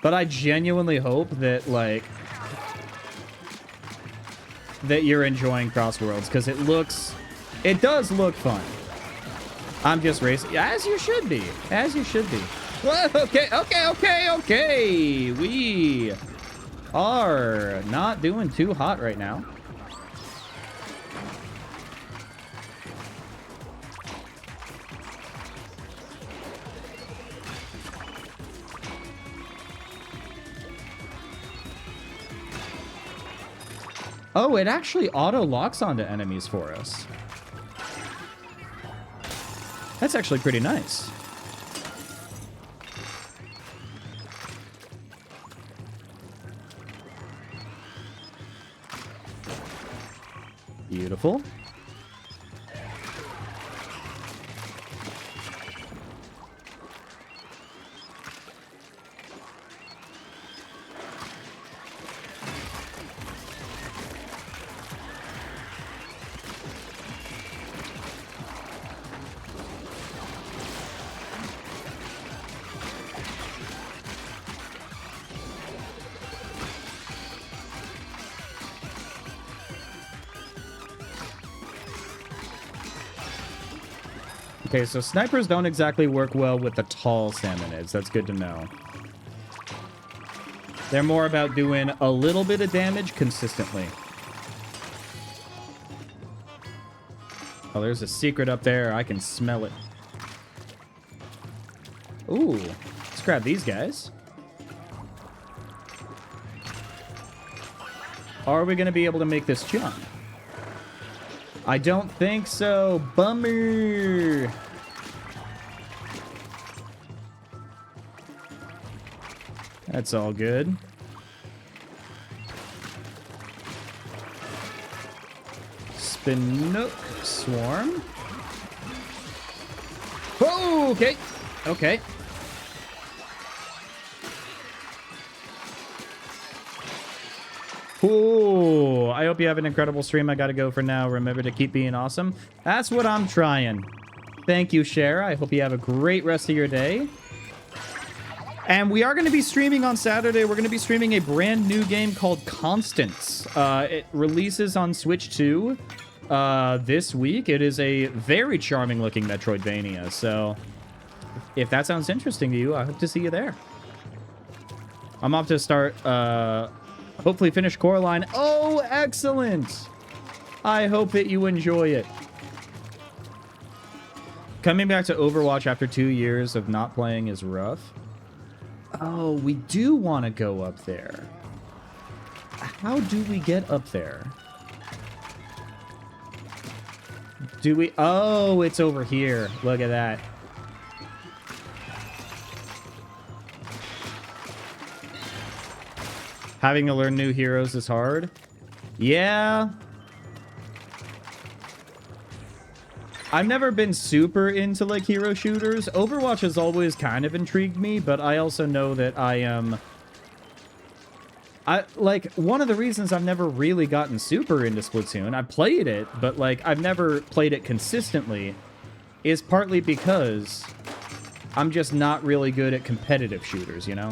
But I genuinely hope that, like, that you're enjoying Crossworlds, because it does look fun. I'm just racing, as you should be. As you should be. Well, okay. We are not doing too hot right now. Oh, it actually auto-locks onto enemies for us. That's actually pretty nice. Beautiful. Okay, so snipers don't exactly work well with the tall salmonids. That's good to know. They're more about doing a little bit of damage consistently. Oh, there's a secret up there. I can smell it. Ooh, let's grab these guys. Are we going to be able to make this jump? I don't think so. Bummer. That's all good. Spinook Swarm. Oh, okay. Okay. Ooh, I hope you have an incredible stream. I gotta go for now. Remember to keep being awesome. That's what I'm trying. Thank you, Cher. I hope you have a great rest of your day. And we are going to be streaming on Saturday. We're going to be streaming a brand new game called Constance. It releases on Switch 2 this week. It is a very charming looking Metroidvania. So if that sounds interesting to you, I hope to see you there. I'm off to start, hopefully finish Coraline. Oh, excellent! I hope that you enjoy it. Coming back to Overwatch after 2 years of not playing is rough. Oh, we do want to go up there. How do we get up there? Do we? Oh, it's over here. Look at that. Having to learn new heroes is hard. Yeah. I've never been super into, like, hero shooters. Overwatch has always kind of intrigued me, but I also know that like, one of the reasons I've never really gotten super into Splatoon, I played it, but, like, I've never played it consistently, is partly because I'm just not really good at competitive shooters, you know?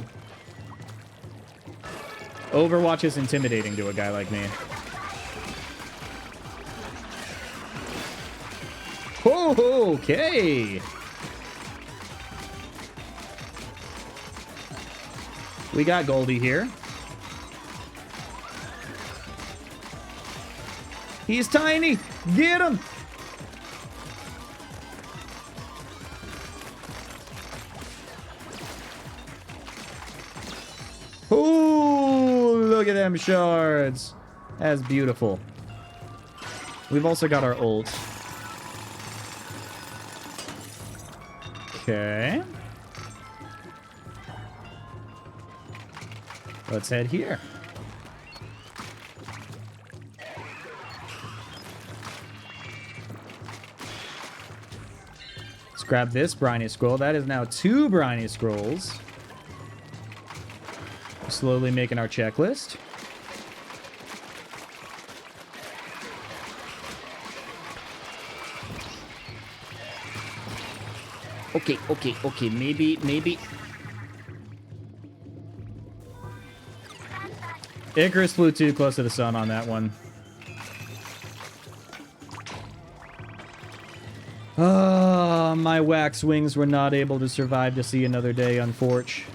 Overwatch is intimidating to a guy like me. Oh, okay. We got Goldie here. He's tiny. Get him. Ooh, look at them shards. That's beautiful. We've also got our ult. Okay. Let's head here. Let's grab this briny scroll. That is now 2 briny scrolls. Slowly making our checklist. Okay, maybe. Icarus flew too close to the sun on that one. Ah, my wax wings were not able to survive to see another day, unfortunately.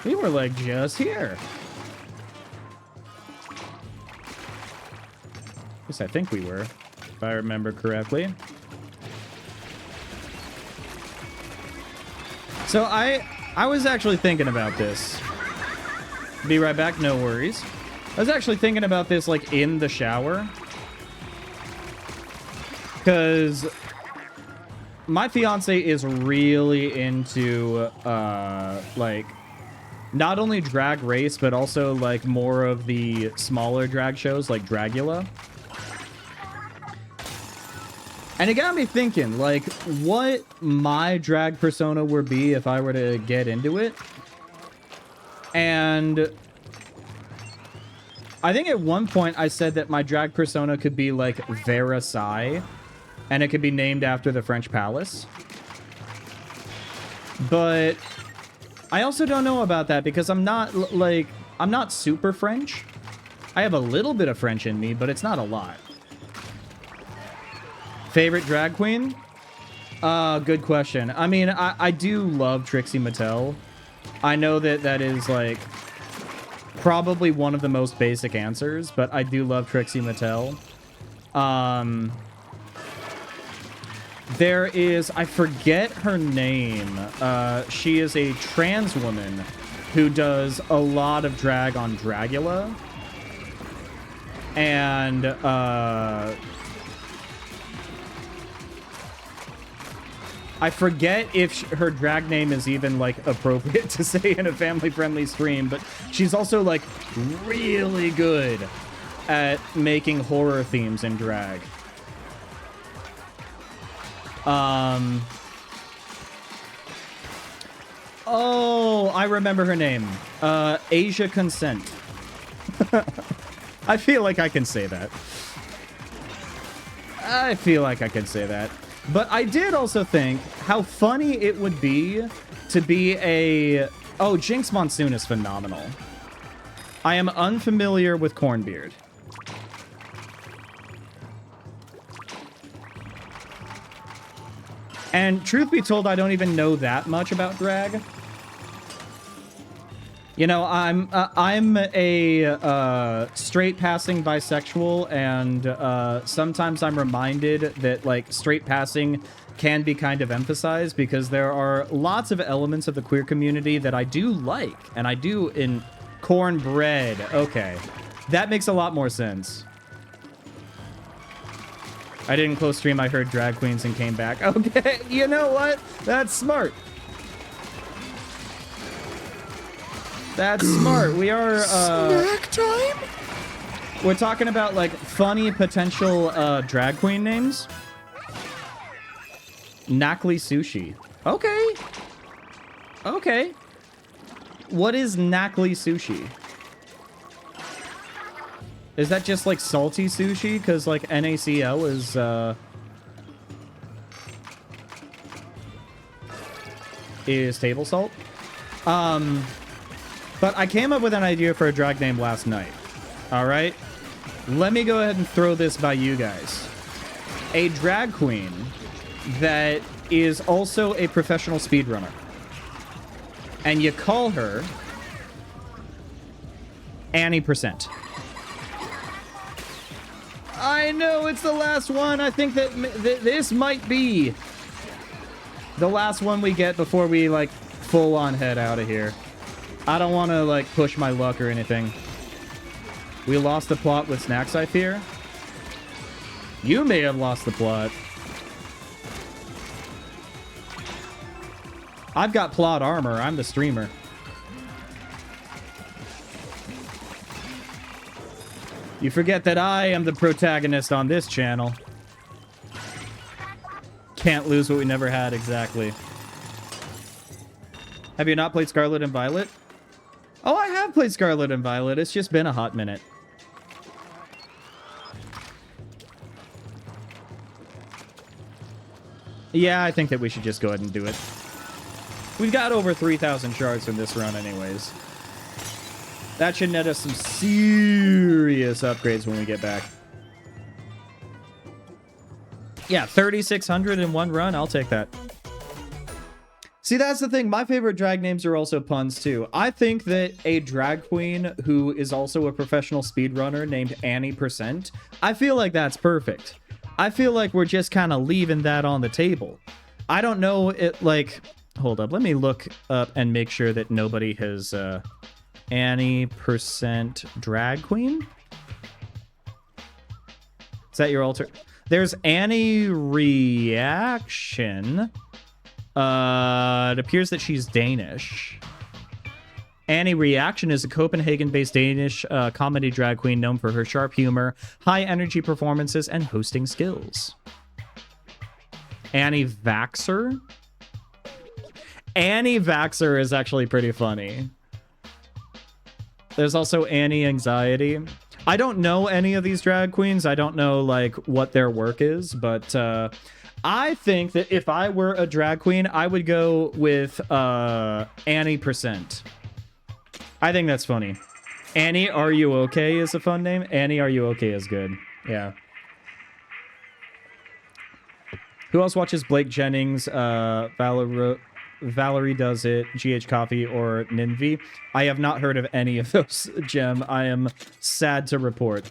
We were, like, just here. At least I think we were, if I remember correctly. So I was actually thinking about this. Be right back, no worries. I was actually thinking about this, like, in the shower. Because my fiance is really into, like, not only Drag Race, but also, like, more of the smaller drag shows, like Dragula. And it got me thinking, like, what my drag persona would be if I were to get into it. And I think at one point I said that my drag persona could be, like, Versailles, and it could be named after the French palace. But I also don't know about that because I'm not, like, I'm not super French. I have a little bit of French in me, but it's not a lot. Favorite drag queen? Good question. I mean, I do love Trixie Mattel. I know that that is, like, probably one of the most basic answers, but I do love Trixie Mattel. There is, I forget her name. She is a trans woman who does a lot of drag on Dragula. And, I forget if her drag name is even, like, appropriate to say in a family-friendly stream, but she's also, like, really good at making horror themes in drag. Oh, I remember her name. Asia Consent. I feel like I can say that. I feel like I can say that. But I did also think how funny it would be to be a... Oh, Jinx Monsoon is phenomenal. I am unfamiliar with Cornbeard. And truth be told, I don't even know that much about drag. You know, I'm a straight passing bisexual, and sometimes I'm reminded that like straight passing can be kind of emphasized because there are lots of elements of the queer community that I do like, and I do in cornbread. Okay, that makes a lot more sense. I didn't close stream. I heard drag queens and came back. Okay, you know what? That's smart. That's smart. We are Snack time? we're talking about like funny potential drag queen names. Nakli Sushi. Okay. Okay. What is Nakli Sushi? Is that just like salty sushi? Because like NaCl is table salt. But I came up with an idea for a drag name last night. All right? Let me go ahead and throw this by you guys. A drag queen that is also a professional speedrunner. And you call her Annie%. I know it's the last one. I think that this might be the last one we get before we like full on head out of here. I don't want to like push my luck or anything. We lost the plot with snacks, I fear. You may have lost the plot. I've got plot armor. I'm the streamer. You forget that I am the protagonist on this channel. Can't lose what we never had, exactly. Have you not played Scarlet and Violet? Oh, I have played Scarlet and Violet. It's just been a hot minute. Yeah, I think that we should just go ahead and do it. We've got over 3,000 shards from this run anyways. That should net us some serious upgrades when we get back. Yeah, 3,600 in one run. I'll take that. See, that's the thing. My favorite drag names are also puns, too. I think that a drag queen who is also a professional speedrunner named Annie%, I feel like that's perfect. I feel like we're just kind of leaving that on the table. I don't know it, like... Hold up. Let me look up and make sure that nobody has... Annie% drag queen? Is that your alter? There's Annie Reaction. It appears that she's Danish. Annie Reaction is a Copenhagen-based Danish comedy drag queen known for her sharp humor, high-energy performances, and hosting skills. Annie Vaxxer? Annie Vaxxer is actually pretty funny. There's also Annie Anxiety. I don't know any of these drag queens. I don't know, like, what their work is, but I think that if I were a drag queen, I would go with Annie%. I think that's funny. Annie, Are You Okay is a fun name. Annie, Are You Okay is good. Yeah. Who else watches Blake Jennings, Valerie Does It, GH Coffee, or Ninvi? I have not heard of any of those, Gem. I am sad to report.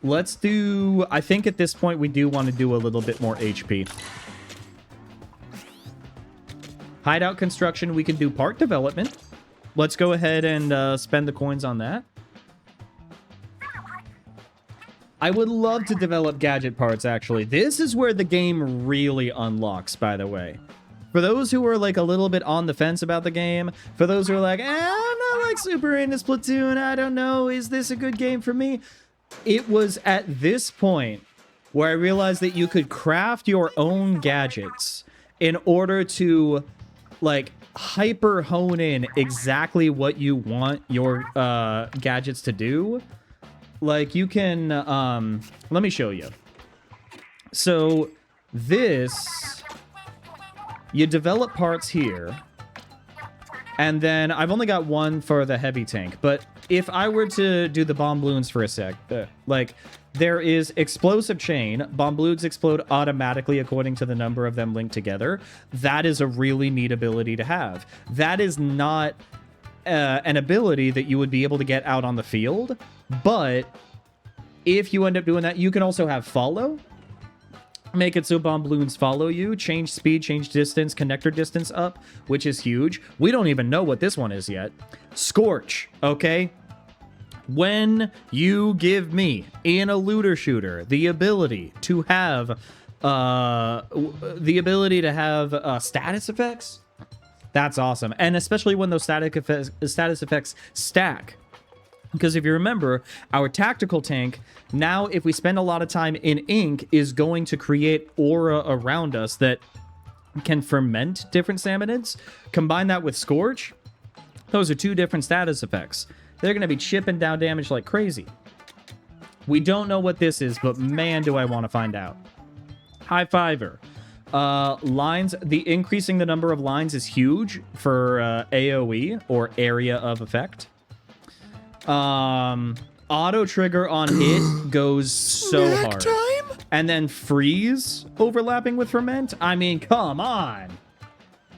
Let's do... I think at this point we do want to do a little bit more HP. Hideout construction, we can do park development. Let's go ahead and spend the coins on that. I would love to develop gadget parts, actually. This is where the game really unlocks, by the way. For those who are, like, a little bit on the fence about the game, for those who are like, I'm not, like, super into Splatoon, I don't know, is this a good game for me? It was at this point where I realized that you could craft your own gadgets in order to, like, hyper hone in exactly what you want your gadgets to do. Like, you can, let me show you. So, this, you develop parts here, And then I've only got one for the heavy tank. But if I were to do the bomb balloons for a sec, like, there is explosive chain. Bomb balloons explode automatically according to the number of them linked together. That is a really neat ability to have. That is not an ability that you would be able to get out on the field. But if you end up doing that, you can also have follow. Make it so bomb balloons follow you, change speed, change distance, connector distance up, which is huge. We don't even know what this one is yet. Scorch, okay? When you give me, in a looter shooter, the ability to have status effects, that's awesome. And especially when those status effects stack. Because if you remember, our tactical tank, now if we spend a lot of time in ink, is going to create aura around us that can ferment different salmonids. Combine that with Scorch, those are two different status effects. They're going to be chipping down damage like crazy. We don't know what this is, but man, do I want to find out. High fiver. Lines, increasing the number of lines is huge for AoE, or area of effect. Auto trigger on hit goes so hard. Time? And then freeze overlapping with ferment. I mean, come on.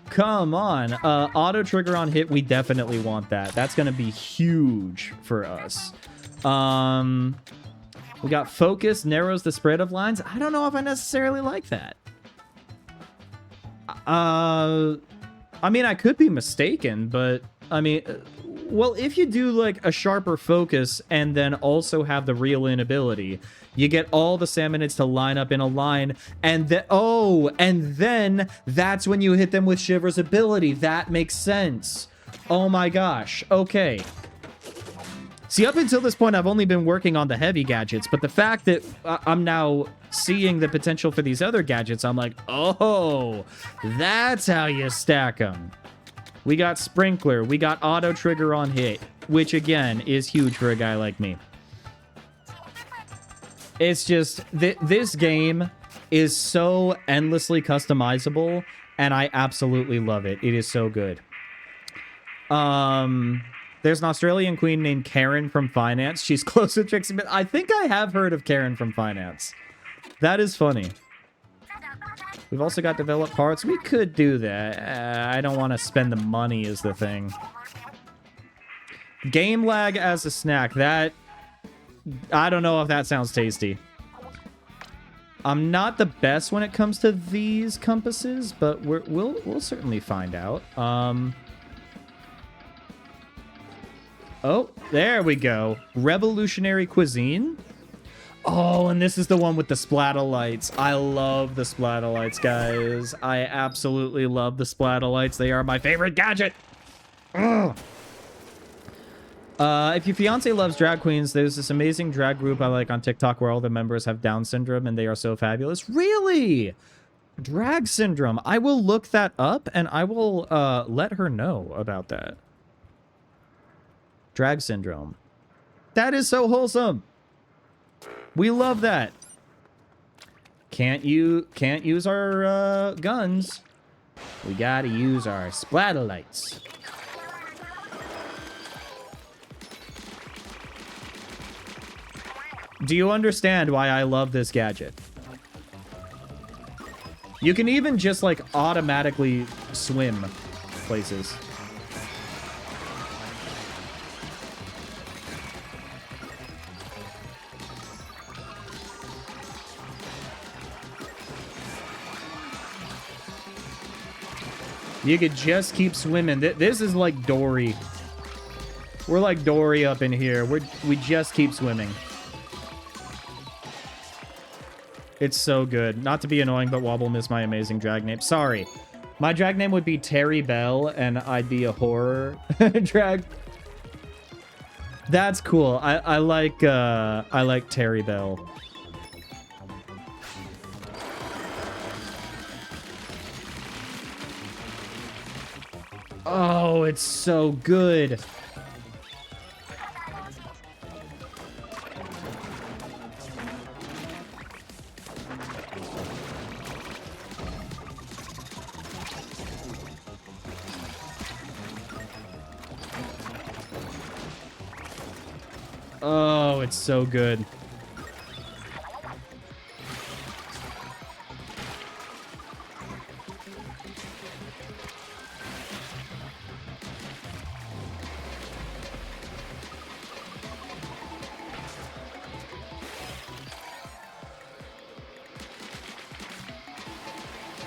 Come on. Auto trigger on hit, we definitely want that. That's going to be huge for us. We got focus, narrows the spread of lines. I don't know if I necessarily like that. I mean, I could be mistaken, but I mean... Well, if you do, like, a sharper focus and then also have the reel in ability, you get all the salmonids to line up in a line, and then that's when you hit them with Shiver's ability. That makes sense. Oh my gosh. Okay. See, up until this point, I've only been working on the heavy gadgets, but the fact that I'm now seeing the potential for these other gadgets, I'm like, oh, that's how you stack them. We got Sprinkler. We got Auto Trigger on hit, which, again, is huge for a guy like me. It's just, this game is so endlessly customizable, and I absolutely love it. It is so good. There's an Australian queen named Karen from Finance. She's close to Trixie, but I think I have heard of Karen from Finance. That is funny. We've also got developed parts. We could do that. I don't want to spend the money is the thing. Game lag as a snack. That... I don't know if that sounds tasty. I'm not the best when it comes to these compasses, but we'll certainly find out. Oh, there we go. Revolutionary cuisine. Oh, and this is the one with the splatolites. I love the splatolites, guys. I absolutely love the splatolites. They are my favorite gadget. Ugh. If your fiance loves drag queens, there's this amazing drag group I like on TikTok where all the members have Down syndrome and they are so fabulous. Really? Drag syndrome. I will look that up and I will let her know about that. Drag syndrome. That is so wholesome. We love that. Can't use our guns. We gotta use our splatolites. Do you understand why I love this gadget? You can even just, like, automatically swim places. You could just keep swimming. This is like Dory. We're like Dory up in here. We just keep swimming. It's so good. Not to be annoying, but Wobble is my amazing drag name. Sorry. My drag name would be Terry Bell, and I'd be a horror drag. That's cool. I like Terry Bell. Oh, it's so good. Oh, it's so good.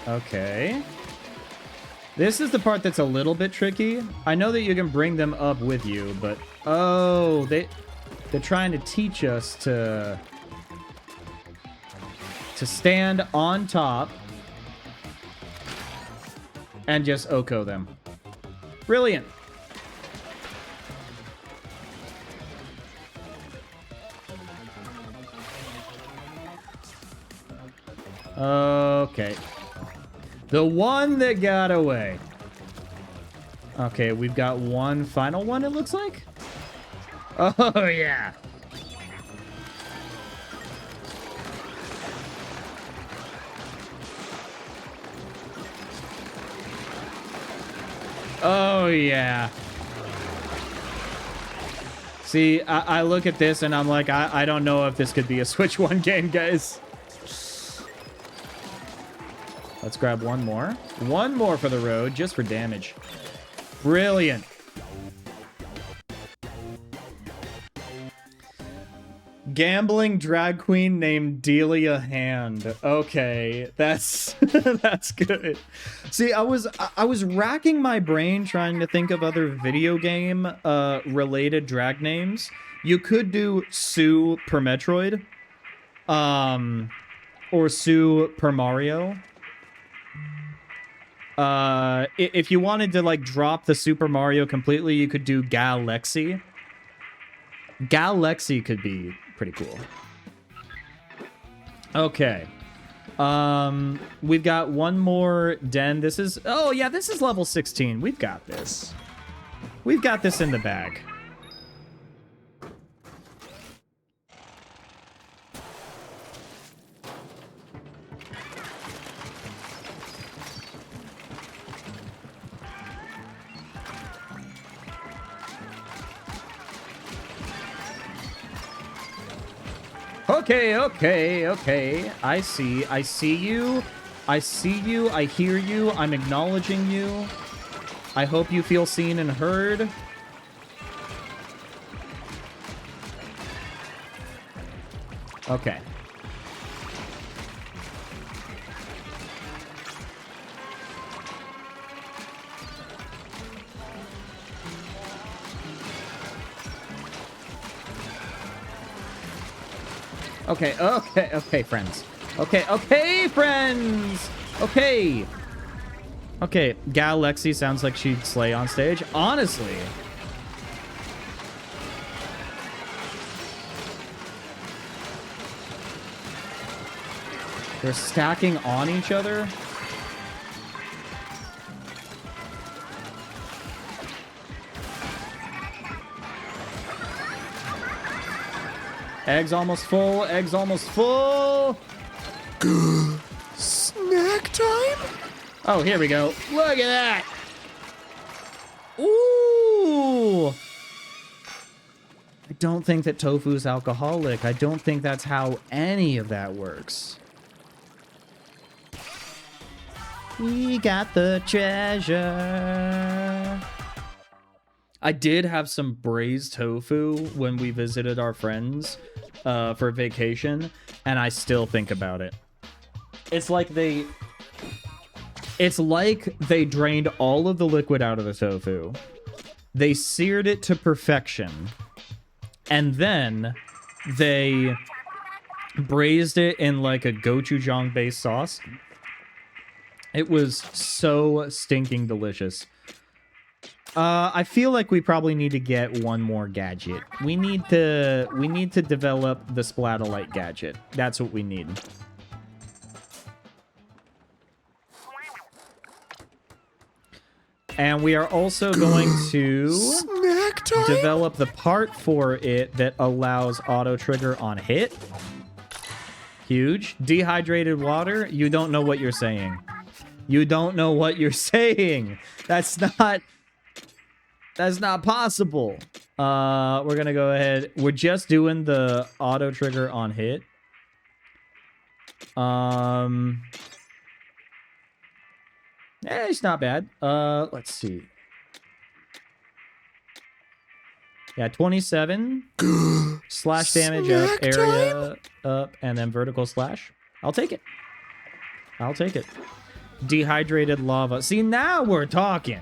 Okay. This is the part that's a little bit tricky. I know that you can bring them up with you, but... Oh, they're trying to teach us to stand on top and just Oko them. Brilliant. Okay. The one that got away. Okay, we've got one final one, it looks like. Oh, yeah. Oh, yeah. See, I look at this and I'm like, I don't know if this could be a Switch 1 game, guys. Let's grab one more. One more for the road, just for damage. Brilliant. Gambling drag queen named Delia Hand. Okay, that's that's good. See, I was racking my brain trying to think of other video game related drag names. You could do Sue per Metroid, or Sue per Mario. If you wanted to like drop the Super Mario completely, you could do Galaxy. Galaxy could be pretty cool. Okay. We've got one more den. This is... Oh, yeah, this is level 16. We've got this. We've got this in the bag. Okay, okay, okay. I see you. I see you. I hear you. I'm acknowledging you. I hope you feel seen and heard. Okay. Okay, okay, okay, friends. Okay, okay, friends! Okay. Okay, Galaxy sounds like she'd slay on stage. Honestly. They're stacking on each other. Egg's almost full. Egg's almost full. Snack time? Oh, here we go. Look at that. Ooh. I don't think that tofu's alcoholic. I don't think that's how any of that works. We got the treasure. I did have some braised tofu when we visited our friends for vacation, and I still think about it. It's like they drained all of the liquid out of the tofu. They seared it to perfection, and then they braised it in like a gochujang-based sauce. It was so stinking delicious. I feel like we probably need to get one more gadget. We need to develop the Splatolite gadget. That's what we need. And we are also going to Snack time? develop the part for it that allows auto trigger on hit. Huge. Dehydrated water. You don't know what you're saying. You don't know what you're saying. That's not... That's not possible. We're gonna go ahead. We're just doing the auto trigger on hit. It's not bad. Let's see. Yeah, 27 slash damage up, area up, and then vertical slash. I'll take it. I'll take it. Dehydrated lava. See, now we're talking.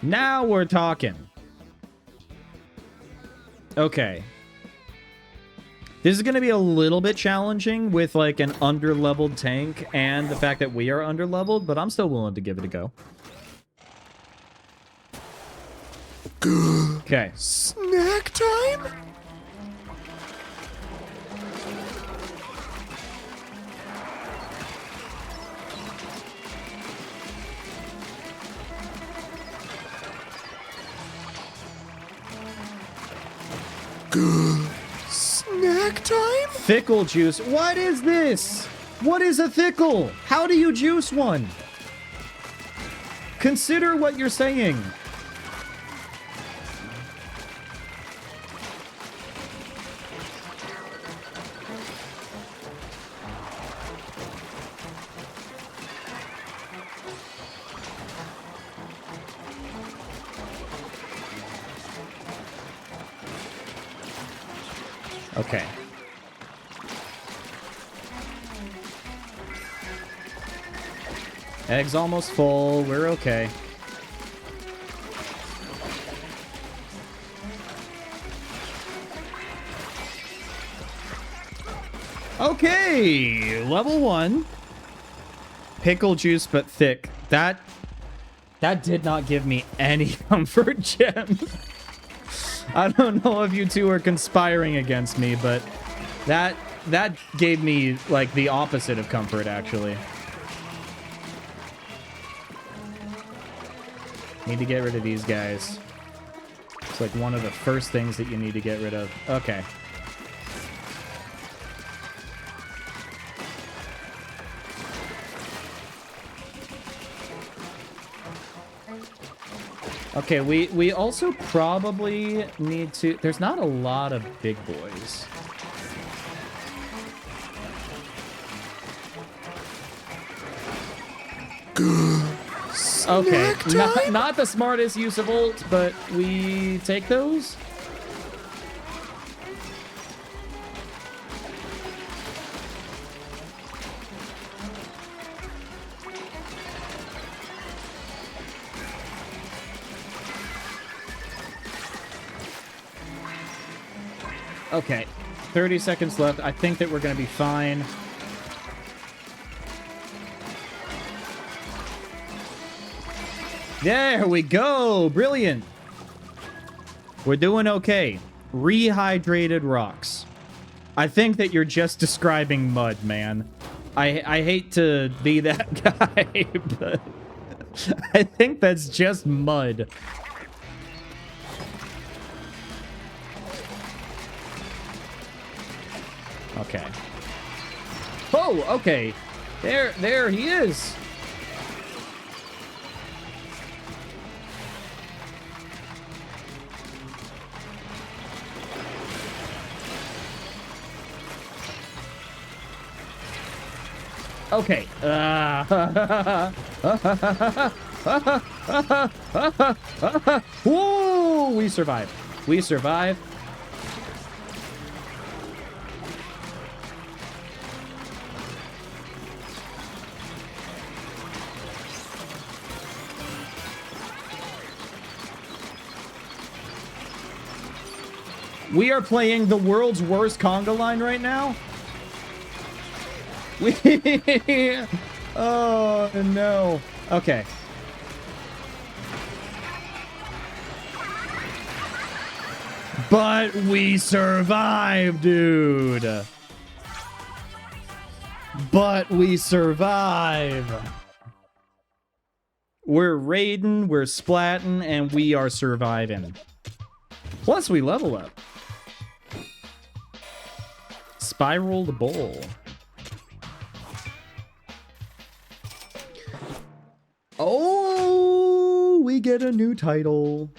Now we're talking. Okay. This is going to be a little bit challenging with like an under-leveled tank and the fact that we are under-leveled, but I'm still willing to give it a go. Okay. Snack time? Snack time? Thickle juice. What is this? What is a thickle? How do you juice one? Consider what you're saying. Okay. Egg's almost full. We're okay. Okay, level 1. Pickle juice, but thick. That did not give me any comfort gem. I don't know if you two are conspiring against me, but that gave me, like, the opposite of comfort, actually. Need to get rid of these guys. It's like one of the first things that you need to get rid of. Okay. Okay, we also probably need to... There's not a lot of big boys. Okay, not the smartest use of ult, but we take those? Okay, 30 seconds left. I think that we're going to be fine. There we go. Brilliant. We're doing okay. Rehydrated rocks. I think that you're just describing mud, man. I hate to be that guy, but I think that's just mud. Okay. Oh, okay. There he is. Okay. Whoa! We survived. We survived. We are playing the world's worst conga line right now. Oh, no. Okay. But we survived, dude. But we survive. We're raiding, we're splatting, and we are surviving. Plus, we level up. Spiraled bowl. Oh, we get a new title.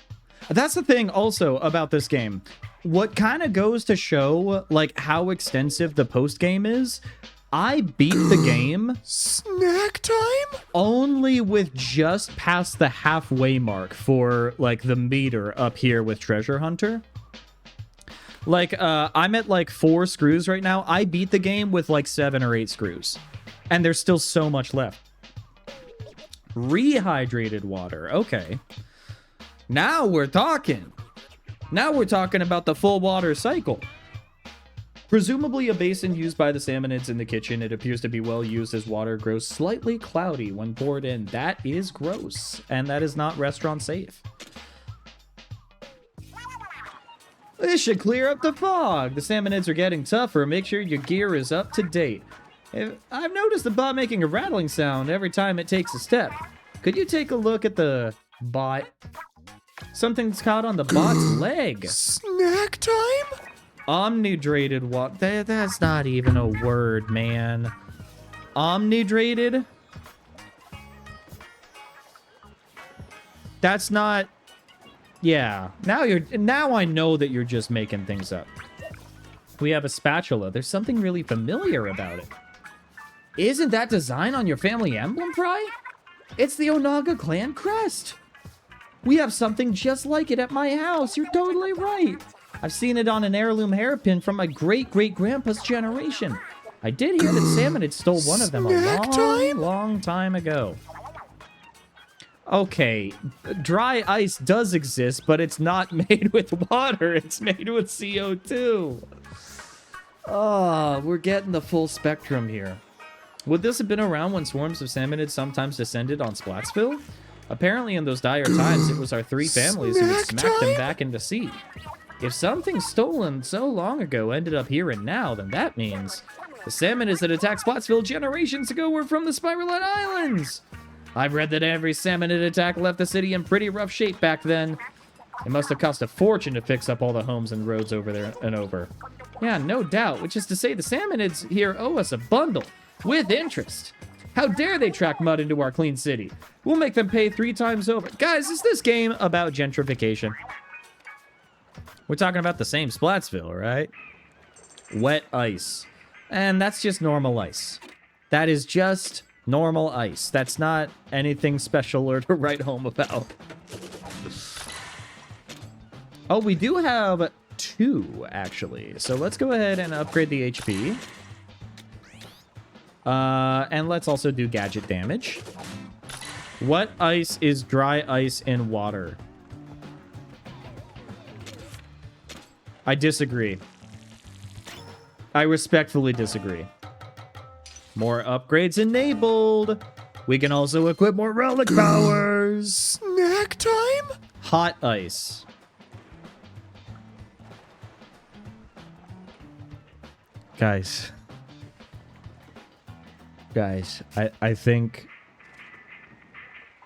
That's the thing also about this game. What kind of goes to show, like, how extensive the post-game is, I beat the game... Snack time? Only with just past the halfway mark for, like, the meter up here with Treasure Hunter. Like, I'm at, like, 4 screws right now. I beat the game with, like, 7 or 8 screws. And there's still so much left. Rehydrated water. Okay. Now we're talking. Now we're talking about the full water cycle. Presumably a basin used by the salmonids in the kitchen. It appears to be well used as water grows slightly cloudy when poured in. That is gross. And that is not restaurant safe. This should clear up the fog. The salmonids are getting tougher. Make sure your gear is up to date. I've noticed the bot making a rattling sound every time it takes a step. Could you take a look at the bot? Something's caught on the bot's leg. Snack time? Omnidrated water. That's not even a word, man. Omnidrated? That's not... Yeah. Now I know that you're just making things up. We have a spatula. There's something really familiar about it. Isn't that design on your family emblem, Pry? It's the Onaga clan crest. We have something just like it at my house. You're totally right. I've seen it on an heirloom hairpin from my great-great-grandpa's generation. I did hear that Salmon had stole one of them a long time ago. Okay, dry ice does exist, but it's not made with water. It's made with CO2. Oh, we're getting the full spectrum here. Would this have been around when swarms of salmonids sometimes descended on Splatsville? Apparently in those dire times, it was our 3 families who would smack them back into sea. If something stolen so long ago ended up here and now, then that means the salmonids that attacked Splatsville generations ago were from the Spiralet Islands. I've read that every salmonid attack left the city in pretty rough shape back then. It must have cost a fortune to fix up all the homes and roads over there and over. Yeah, no doubt, which is to say the salmonids here owe us a bundle. With interest. How dare they track mud into our clean city? We'll make them pay 3 times over. Guys, is this game about gentrification? We're talking about the same Splatsville, right? Wet ice. And that's just normal ice. That is just normal ice. That's not anything special or to write home about. Oh, we do have 2, actually. So let's go ahead and upgrade the HP. And let's also do gadget damage. What ice is dry ice in water? I disagree. I respectfully disagree. More upgrades enabled. We can also equip more relic powers. Snack time? Hot ice. Guys, I think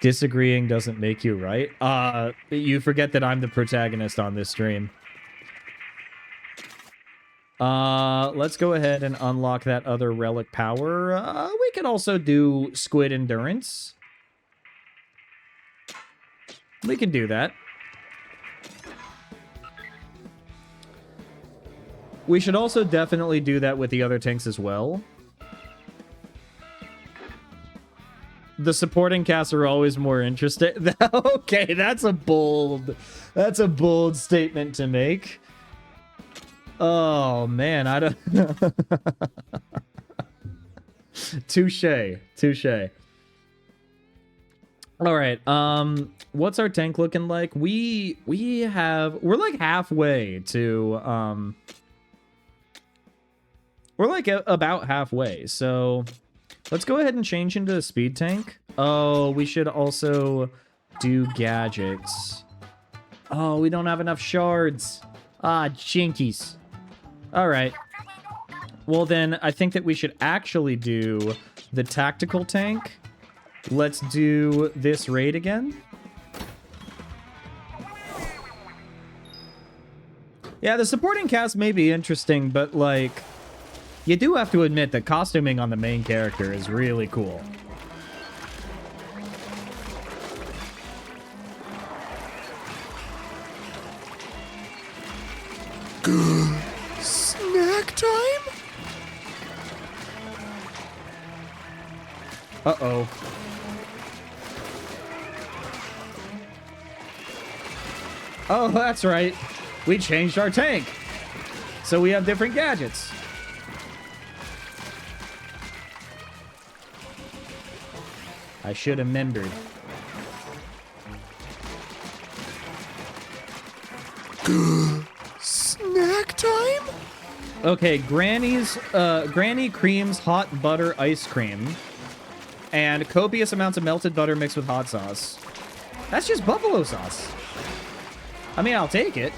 disagreeing doesn't make you right. You forget that I'm the protagonist on this stream. Let's go ahead and unlock that other relic power. We could also do squid endurance. We can do that. We should also definitely do that with the other tanks as well. The supporting casts are always more interesting. Okay, that's a bold statement to make. Oh man, I don't. Touche. All right. What's our tank looking like? We're like halfway to we're like about halfway. So let's go ahead and change into a speed tank. Oh, we should also do gadgets. Oh, we don't have enough shards. Ah, jinkies. All right. Well, then I think that we should actually do the tactical tank. Let's do this raid again. Yeah, the supporting cast may be interesting, but like, you do have to admit that costuming on the main character is really cool. Snack time? Uh-oh. Oh, that's right. We changed our tank. So we have different gadgets. I should have remembered. Snack time? Okay, Granny Cream's hot butter ice cream. And copious amounts of melted butter mixed with hot sauce. That's just buffalo sauce. I mean, I'll take it.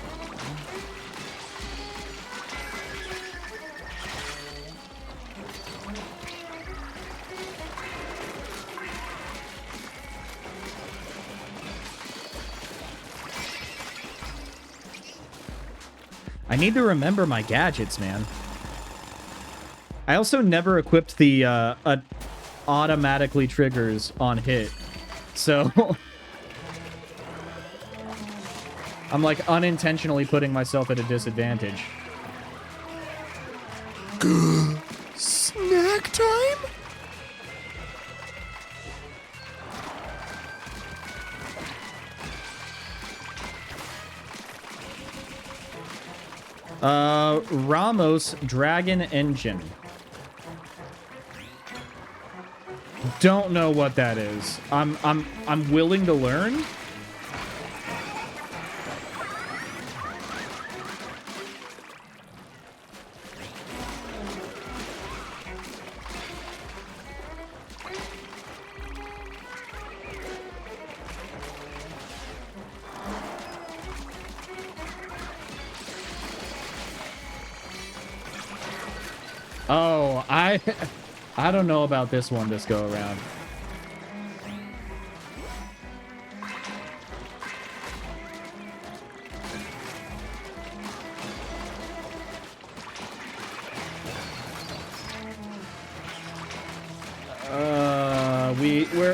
I need to remember my gadgets, man. I also never equipped the automatically triggers on hit. So I'm like unintentionally putting myself at a disadvantage. Snack time? Ramos Dragon Engine. Don't know what that is. I'm willing to learn. Oh, I don't know about this one this go around.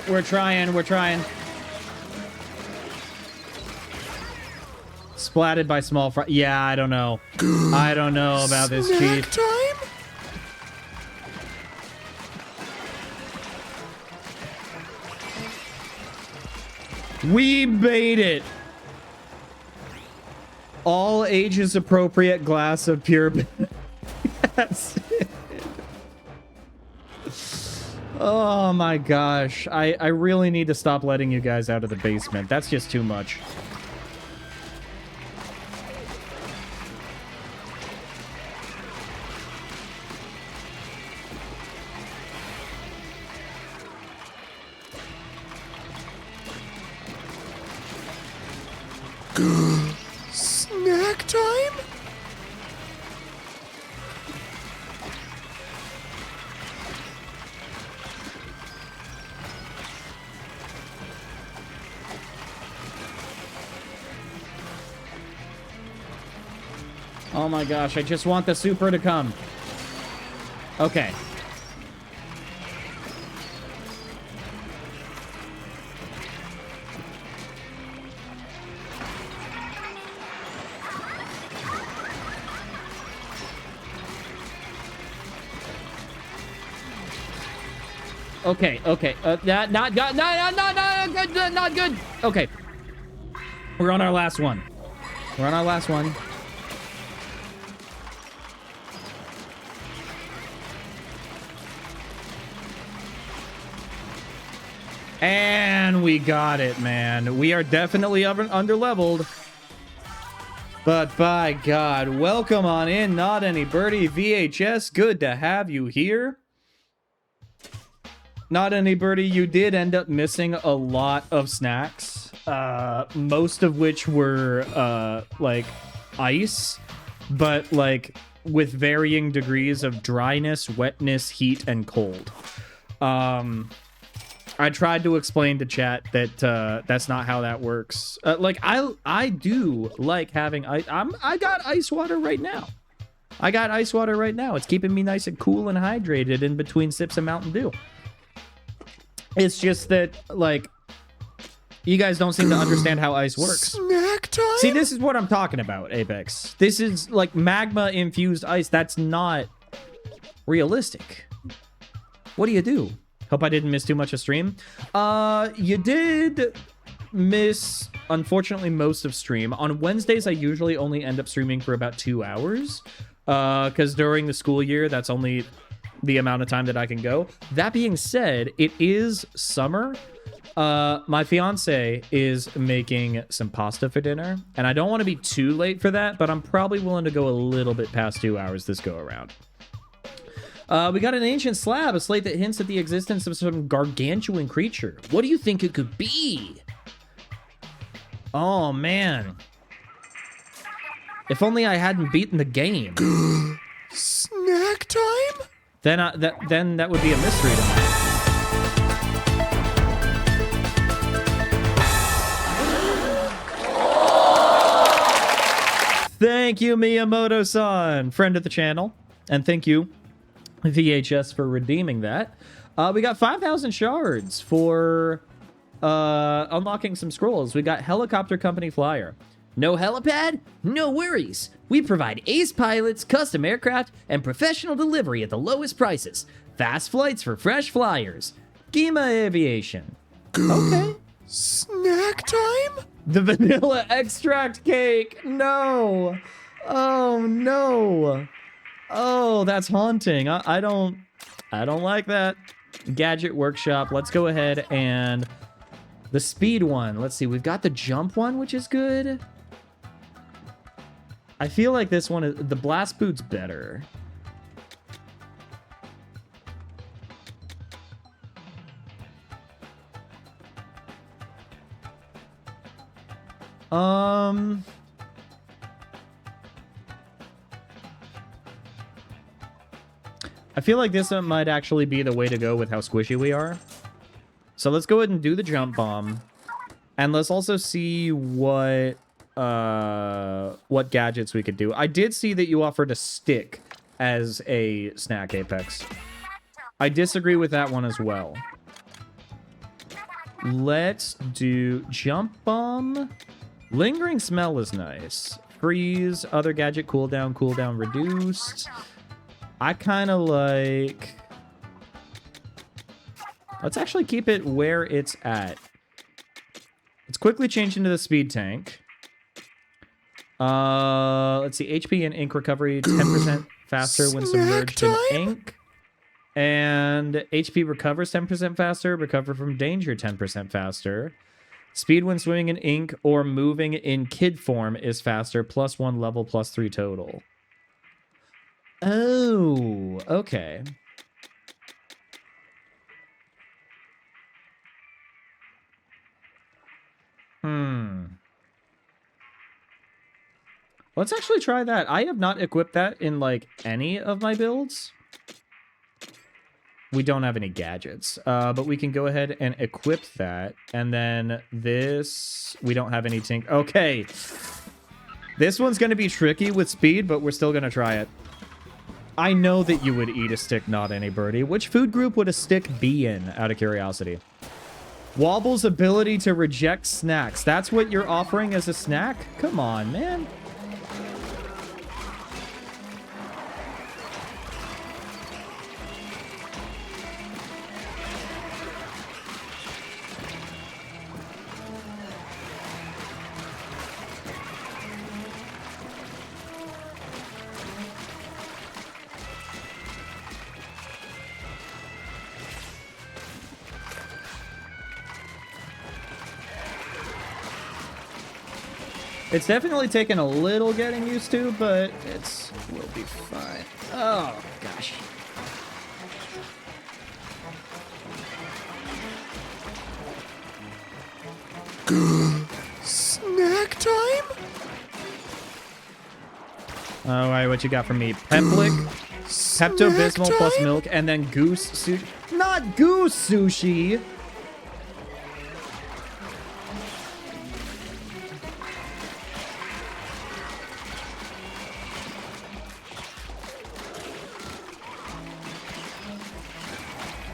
We're trying. Splatted by small fry. Yeah, I don't know. I don't know about this, Chief. Time? We made it. All ages appropriate glass of pure. Yes. Oh my gosh. I really need to stop letting you guys out of the basement. That's just too much. Snack time? Oh my gosh, I just want the super to come. Okay. Okay. Not good. Okay. We're on our last one. And we got it, man. We are definitely under-leveled. But by God, welcome on in, Not Any Birdie VHS. Good to have you here. Not Any Birdie, you did end up missing a lot of snacks. Most of which were, like, ice. But, like, with varying degrees of dryness, wetness, heat, and cold. I tried to explain to chat that that's not how that works. Like I do like having I got ice water right now. It's keeping me nice and cool and hydrated in between sips of Mountain Dew. It's just that like You guys don't seem to understand how ice works. Snack time? See, this is what I'm talking about, Apex. This is like magma-infused ice. That's not realistic. What do you do? Hope I didn't miss too much of stream. You did miss, unfortunately, most of stream. On Wednesdays, I usually only end up streaming for about 2 hours. Because during the school year, that's only the amount of time that I can go. That being said, it is summer. My fiance is making some pasta for dinner, and I don't want to be too late for that, but I'm probably willing to go a little bit past 2 hours this go around. We got an ancient slab, a slate that hints at the existence of some gargantuan creature. What do you think it could be? Oh, man. If only I hadn't beaten the game. Snack time? Then that would be a mystery to me. Thank you, Miyamoto-san, friend of the channel. And thank you, VHS, for redeeming that. We got 5,000 shards for unlocking some scrolls. We got Helicopter Company Flyer. No helipad? No worries. We provide ace pilots, custom aircraft, and professional delivery at the lowest prices. Fast flights for fresh flyers. Gima Aviation. Okay. Snack time? The vanilla extract cake. No. Oh, no. Oh, that's haunting. I don't like that. Gadget Workshop. Let's go ahead and the speed one. Let's see. We've got the jump one, which is good. I feel like this one is the blast boot's better. I feel like this one might actually be the way to go with how squishy we are. So let's go ahead and do the jump bomb. And let's also see what gadgets we could do. I did see that you offered a stick as a snack, Apex. I disagree with that one as well. Let's do jump bomb. Lingering smell is nice. Freeze, other gadget, cooldown reduced. I kind of like... Let's actually keep it where it's at. Let's quickly change into the speed tank. Let's see, HP and ink recovery 10% faster when submerged in ink. And HP recovers 10% faster, recover from danger 10% faster. Speed when swimming in ink or moving in kid form is faster, +1 level, +3 total. Oh, okay. Let's actually try that. I have not equipped that in, like, any of my builds. We don't have any gadgets, but we can go ahead and equip that. And then this, we don't have any tink. Okay. This one's going to be tricky with speed, but we're still going to try it. I know that you would eat a stick, not any birdie. Which food group would a stick be in, out of curiosity? Wobble's ability to reject snacks. That's what you're offering as a snack? Come on, man. It's definitely taken a little getting used to, but we'll be fine. Oh, gosh. Snack time? All right, what you got for me? Pemblick, Pepto-Bismol plus milk, and then goose sushi. Not goose sushi!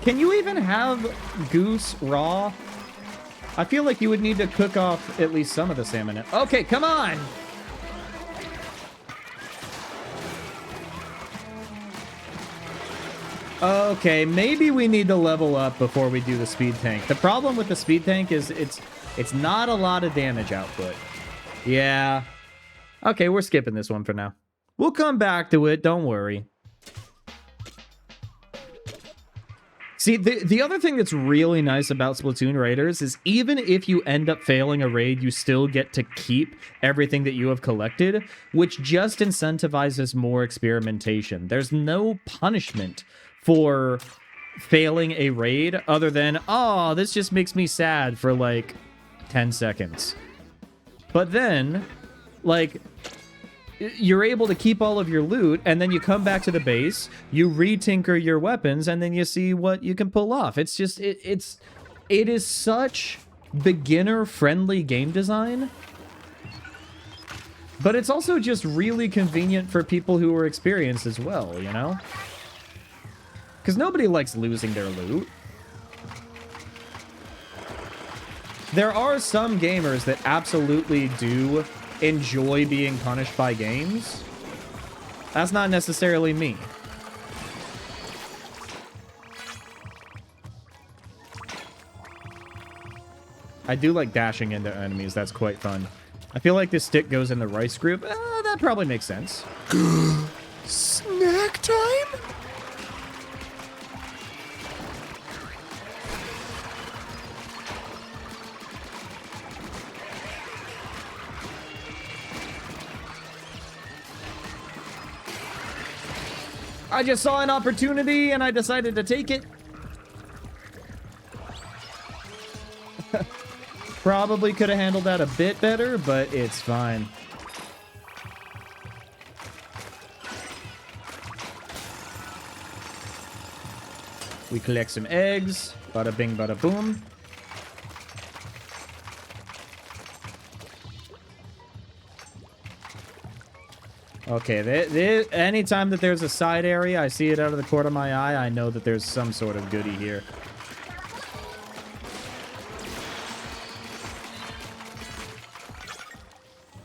Can you even have goose raw? I feel like you would need to cook off at least some of the salmon. Okay, come on! Okay, maybe we need to level up before we do the speed tank. The problem with the speed tank is it's not a lot of damage output. Yeah. Okay, we're skipping this one for now. We'll come back to it, don't worry. See, the other thing that's really nice about Splatoon raiders is even if you end up failing a raid, you still get to keep everything that you have collected, which just incentivizes more experimentation. There's no punishment for failing a raid other than, oh, this just makes me sad for like 10 seconds. But then, like, you're able to keep all of your loot, and then you come back to the base, you re-tinker your weapons, and then you see what you can pull off. It's just, it is such beginner-friendly game design, but it's also just really convenient for people who are experienced as well, you know? Because nobody likes losing their loot. There are some gamers that absolutely do enjoy being punished by games. That's not necessarily me. I do like dashing into enemies. That's quite fun. I feel like this stick goes in the rice group. That probably makes sense. Snack time? I just saw an opportunity and I decided to take it. Probably could have handled that a bit better, but it's fine. We collect some eggs. Bada bing, bada boom. Okay, anytime that there's a side area, I see it out of the corner of my eye, I know that there's some sort of goodie here.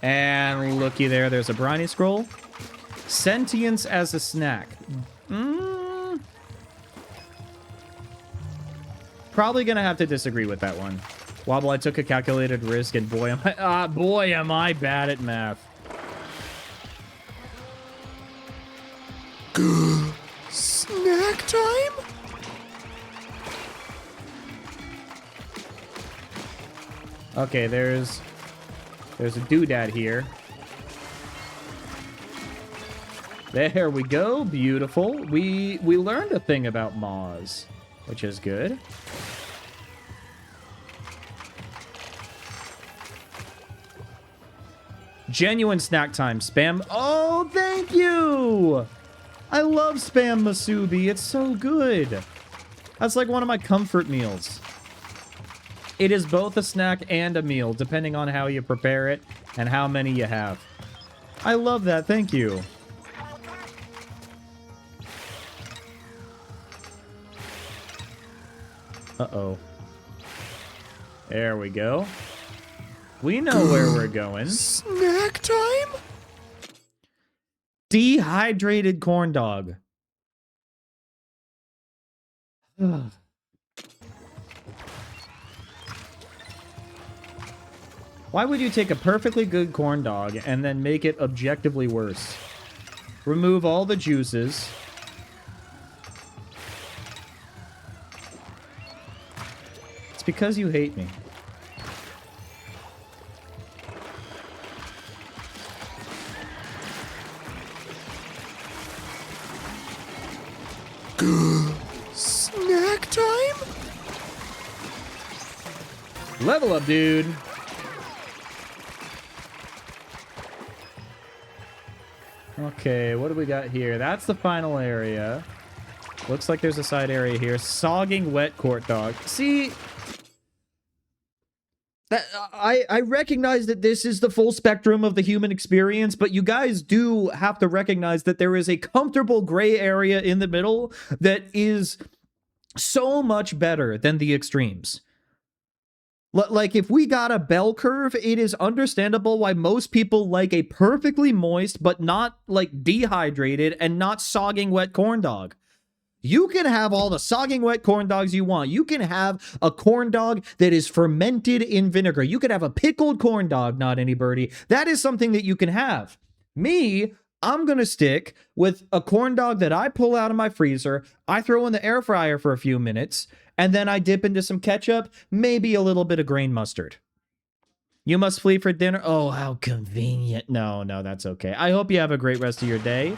And looky there, there's a briny scroll. Sentience as a snack. Probably gonna have to disagree with that one. Wobble, I took a calculated risk, and boy am I bad at math. Snack time? Okay, there's a doodad here. There we go. Beautiful. We learned a thing about Moz, which is good. Genuine snack time. Spam. Oh, thank you! I love Spam Masubi. It's so good. That's like one of my comfort meals. It is both a snack and a meal, depending on how you prepare it and how many you have. I love that. Thank you. Uh-oh. There we go. We know where we're going. Snack time? Dehydrated corn dog. Why would you take a perfectly good corn dog and then make it objectively worse? Remove all the juices. It's because you hate me. Snack time? Level up, dude. Okay, what do we got here? That's the final area. Looks like there's a side area here. Sogging wet court dog. See, that I recognize that this is the full spectrum of the human experience, but you guys do have to recognize that there is a comfortable gray area in the middle that is so much better than the extremes. Like, if we got a bell curve, it is understandable why most people like a perfectly moist, but not, like, dehydrated and not sogging wet corn dog. You can have all the sogging wet corn dogs you want. You can have a corn dog that is fermented in vinegar. You could have a pickled corn dog, not any birdie. That is something that you can have. Me, I'm going to stick with a corn dog that I pull out of my freezer, I throw in the air fryer for a few minutes, and then I dip into some ketchup, maybe a little bit of grain mustard. You must flee for dinner? Oh, how convenient. No, that's okay. I hope you have a great rest of your day.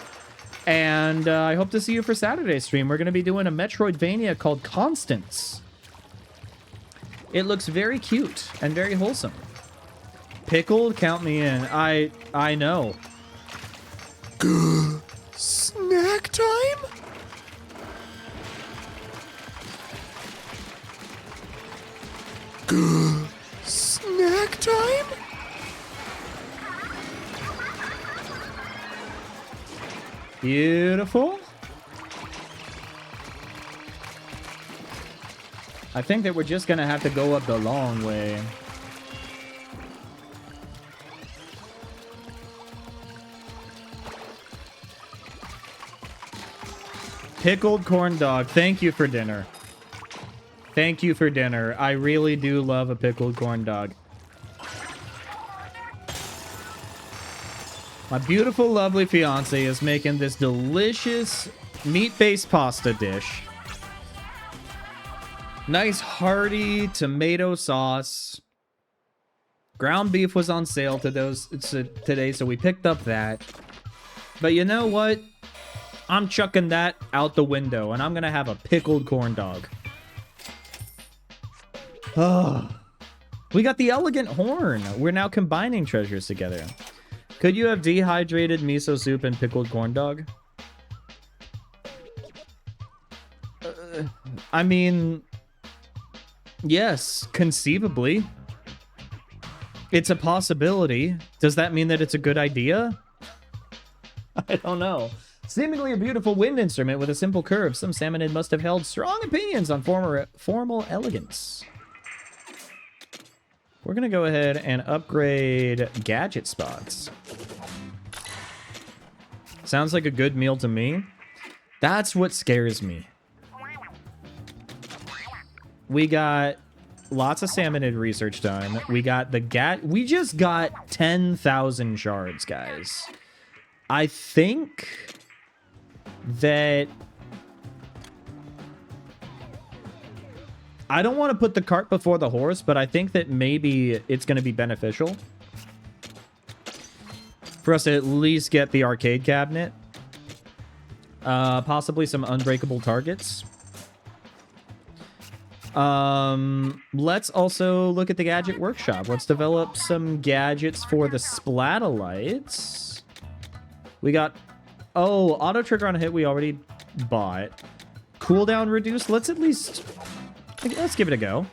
And I hope to see you for Saturday's stream. We're going to be doing a Metroidvania called Constance. It looks very cute and very wholesome. Pickled? Count me in. I know. Snack time? Snack time? Beautiful. I think that we're just gonna have to go up the long way. Pickled corn dog. Thank you for dinner. Thank you for dinner. I really do love a pickled corn dog. My beautiful, lovely fiance is making this delicious meat-based pasta dish. Nice hearty tomato sauce. Ground beef was on sale today, so we picked up that. But you know what? I'm chucking that out the window, and I'm gonna have a pickled corn dog. Oh, we got the elegant horn. We're now combining treasures together. Could you have dehydrated miso soup and pickled corn dog? I mean, yes, conceivably. It's a possibility. Does that mean that it's a good idea? I don't know. Seemingly a beautiful wind instrument with a simple curve, some salmonid must have held strong opinions on formal elegance. We're going to go ahead and upgrade gadget spots. Sounds like a good meal to me. That's what scares me. We got lots of salmonid research done. We got the we just got 10,000 shards, guys. I think that I don't want to put the cart before the horse, but I think that maybe it's going to be beneficial for us to at least get the arcade cabinet. Possibly some unbreakable targets. Let's also look at the gadget workshop. Let's develop some gadgets for the splatolites. We got... Oh, auto trigger on a hit we already bought. Cooldown reduced. Let's at least... Let's give it a go.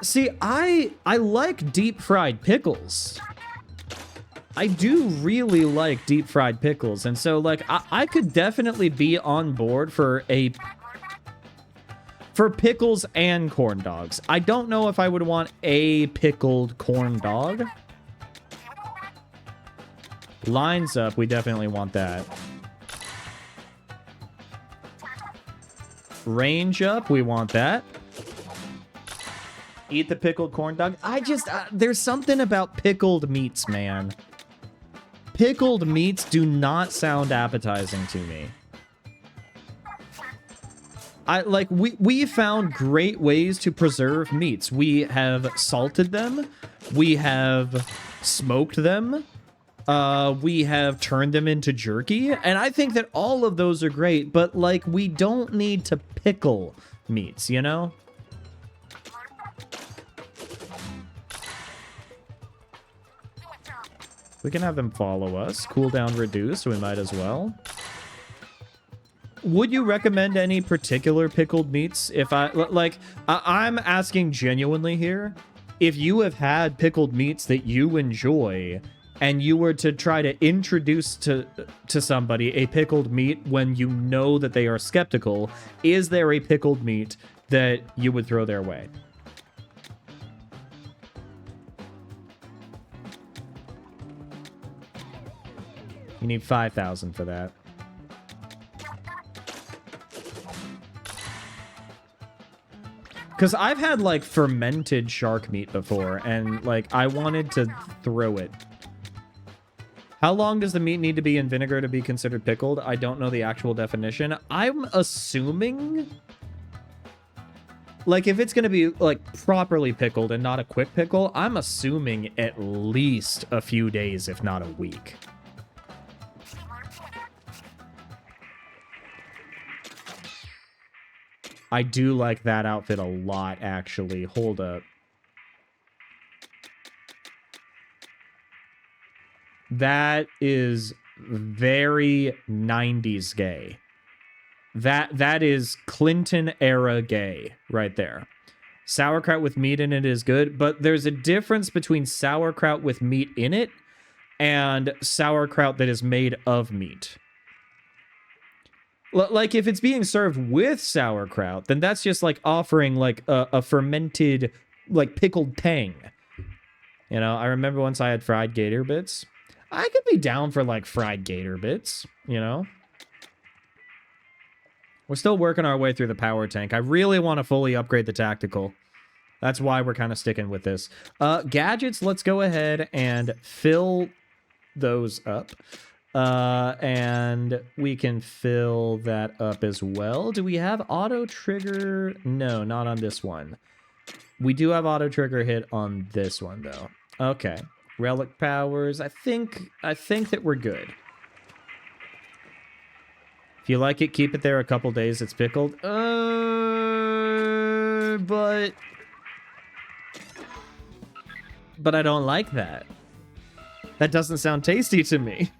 See, I like deep fried pickles. I do really like deep fried pickles. And so, like, I could definitely be on board for pickles and corn dogs. I don't know if I would want a pickled corn dog. Lines up, we definitely want that. Range up, we want that. Eat the pickled corn dog. I just, there's something about pickled meats, man. Pickled meats do not sound appetizing to me. We found great ways to preserve meats. We have salted them. We have smoked them. We have turned them into jerky. And I think that all of those are great, but, like, we don't need to pickle meats, you know? We can have them follow us. Cooldown reduced, we might as well. Would you recommend any particular pickled meats? If I'm asking genuinely here. If you have had pickled meats that you enjoy, and you were to try to introduce to somebody a pickled meat when you know that they are skeptical, is there a pickled meat that you would throw their way. You need 5,000 for that. Because I've had, like, fermented shark meat before, and, like, I wanted to throw it. How long does the meat need to be in vinegar to be considered pickled? I don't know the actual definition. I'm assuming... Like, if it's going to be, like, properly pickled and not a quick pickle, I'm assuming at least a few days, if not a week. I do like that outfit a lot, actually. Hold up. That is very 90s gay. That is Clinton era gay right there. Sauerkraut with meat in it is good, but there's a difference between sauerkraut with meat in it and sauerkraut that is made of meat. Like, if it's being served with sauerkraut, then that's just, like, offering, like, a fermented, like, pickled tang. You know, I remember once I had fried gator bits. I could be down for, like, fried gator bits, you know? We're still working our way through the power tank. I really want to fully upgrade the tactical. That's why we're kind of sticking with this. Gadgets, let's go ahead and fill those up. And we can fill that up as well. Do we have auto trigger? No, not on this one. We do have auto trigger hit on this one though. Okay. Relic powers. I think that we're good. If you like it, keep it there a couple days. It's pickled. But I don't like that. That doesn't sound tasty to me.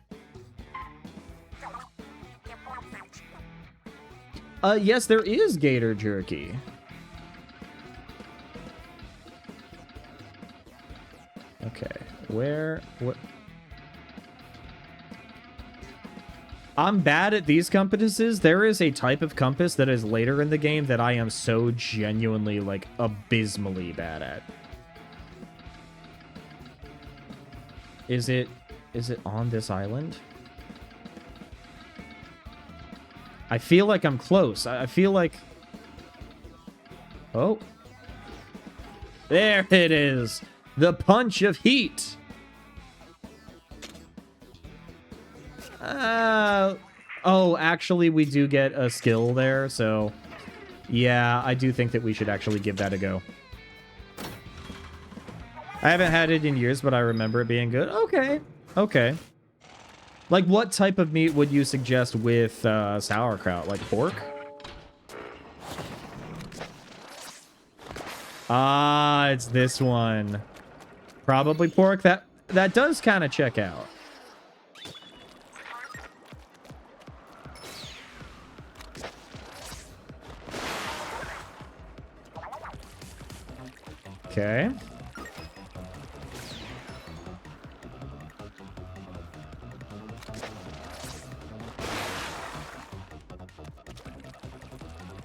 Yes, there is gator jerky. Okay, what? I'm bad at these compasses. There is a type of compass that is later in the game that I am so genuinely, like, abysmally bad at. Is it on this island? I feel like I'm close. I feel like... Oh. There it is. The punch of heat. Oh, actually, we do get a skill there, so... Yeah, I do think that we should actually give that a go. I haven't had it in years, but I remember it being good. Okay. Okay. Like, what type of meat would you suggest with sauerkraut? Like pork? Ah, it's this one. Probably pork. That does kind of check out. Okay.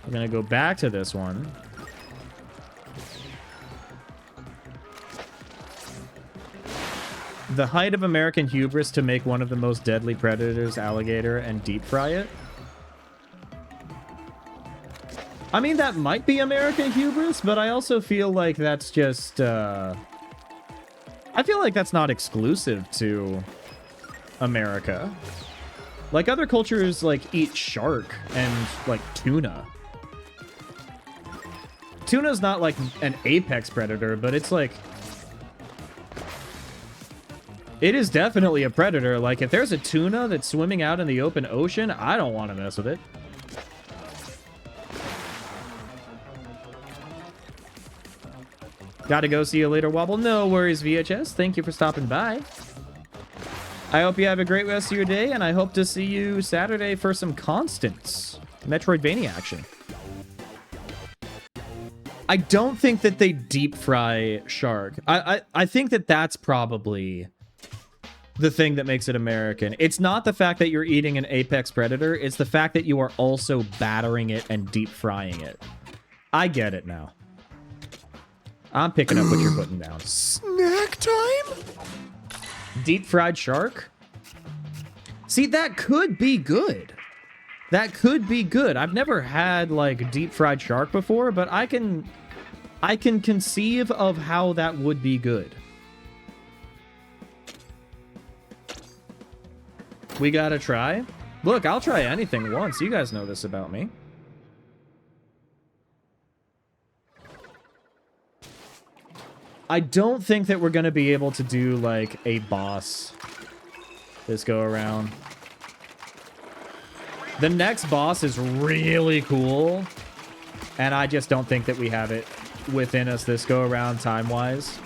We're gonna go back to this one. The height of American hubris to make one of the most deadly predators alligator and deep fry it. I mean, that might be American hubris, but I also feel like that's just, I feel like that's not exclusive to America. Like, other cultures, like, eat shark and, like, tuna. Tuna's not, like, an apex predator, but it's, like... It is definitely a predator. Like, if there's a tuna that's swimming out in the open ocean, I don't want to mess with it. Gotta go, see you later, Wobble. No worries, VHS. Thank you for stopping by. I hope you have a great rest of your day, and I hope to see you Saturday for some Constance Metroidvania action. I don't think that they deep fry shark. I think that that's probably the thing that makes it American. It's not the fact that you're eating an apex predator. It's the fact that you are also battering it and deep frying it. I get it now. I'm picking up what you're putting down. Snack time? Deep fried shark? See, that could be good. That could be good. I've never had, like, deep fried shark before, but I can conceive of how that would be good. We gotta try? Look, I'll try anything once. You guys know this about me. I don't think that we're gonna be able to do, like, a boss this go around. The next boss is really cool, and I just don't think that we have it within us this go around time-wise.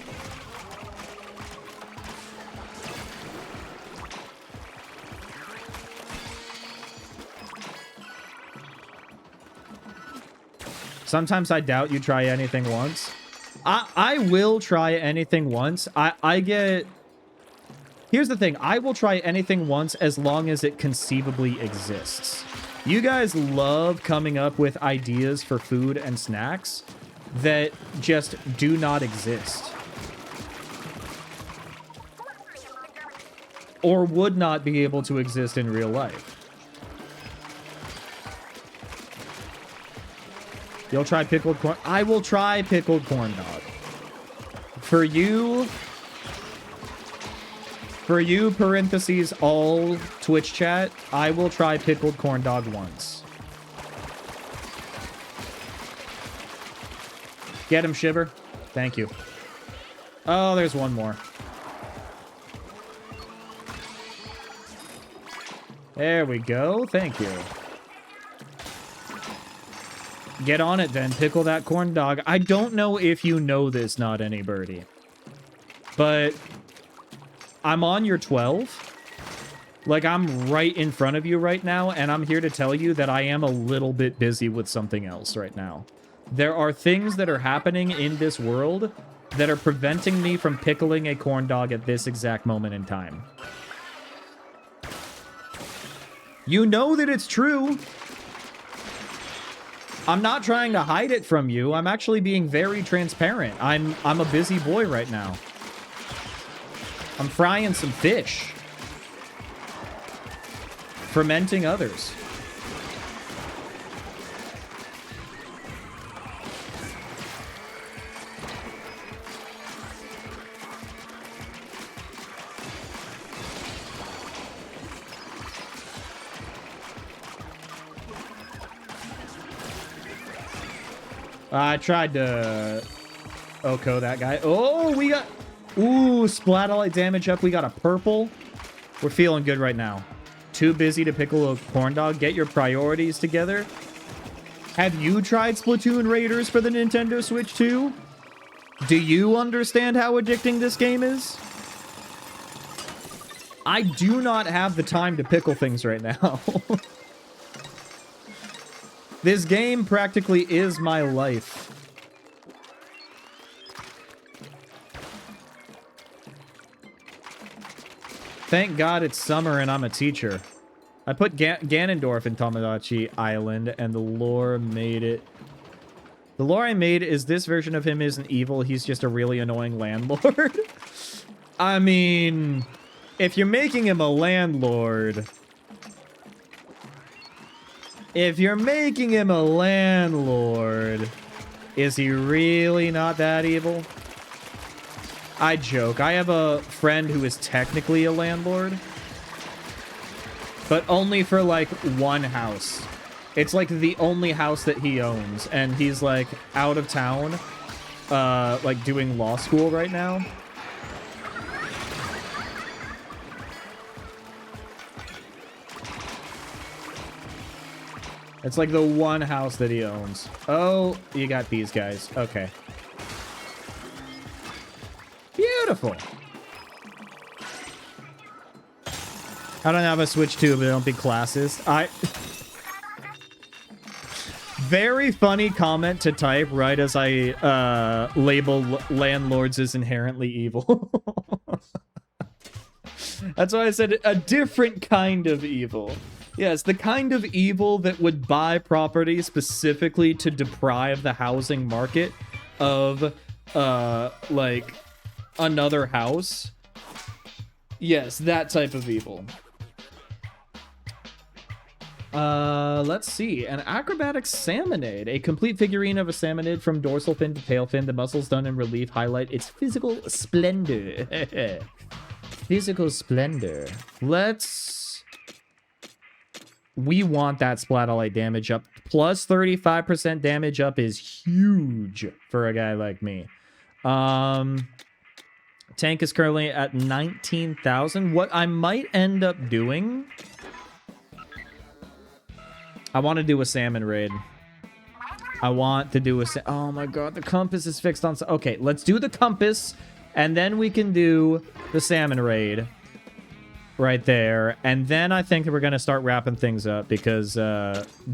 Sometimes I doubt you try anything once. I will try anything once. I get... Here's the thing. I will try anything once as long as it conceivably exists. You guys love coming up with ideas for food and snacks that just do not exist. Or would not be able to exist in real life. You'll try pickled corn? I will try pickled corn dog. For you, parentheses, all Twitch chat, I will try pickled corn dog once. Get him, Shiver. Thank you. Oh, there's one more. There we go. Thank you. Get on it then. Pickle that corn dog. I don't know if you know this, Not Any Birdie, but I'm on your 12. Like, I'm right in front of you right now, and I'm here to tell you that I am a little bit busy with something else right now. There are things that are happening in this world that are preventing me from pickling a corn dog at this exact moment in time. You know that it's true. I'm not trying to hide it from you. I'm actually being very transparent. I'm a busy boy right now. I'm frying some fish. Fermenting others. I tried to Oko that guy. Oh, we got... Ooh, Splatolite damage up. We got a purple. We're feeling good right now. Too busy to pickle a corn dog. Get your priorities together. Have you tried Splatoon Raiders for the Nintendo Switch 2? Do you understand how addicting this game is? I do not have the time to pickle things right now. This game practically is my life. Thank God it's summer and I'm a teacher. I put Ganondorf in Tomodachi Island and the lore made it... The lore I made is this version of him isn't evil, he's just a really annoying landlord. I mean, if you're making him a landlord... If you're making him a landlord, is he really not that evil? I joke. I have a friend who is technically a landlord, but only for, like, one house. It's, like, the only house that he owns, and he's, like, out of town, like, doing law school right now. It's like the one house that he owns. Oh, you got these guys. Okay. Beautiful. I don't have a Switch 2, but I don't be classist. Very funny comment to type right as I label landlords as inherently evil. That's why I said a different kind of evil. Yes, the kind of evil that would buy property specifically to deprive the housing market of, like, another house. Yes, that type of evil. Let's see. An acrobatic salmonid. A complete figurine of a salmonid from dorsal fin to tail fin. The muscles done in relief highlight its physical splendor. Physical splendor. We want that Splatolite damage up. Plus 35% damage up is huge for a guy like me. Tank is currently at 19,000. What I might end up doing... I want to do a salmon raid. I want to do a... Oh my god, the compass is fixed on... Okay, let's do the compass, and then we can do the salmon raid right there. And then I think that we're going to start wrapping things up, because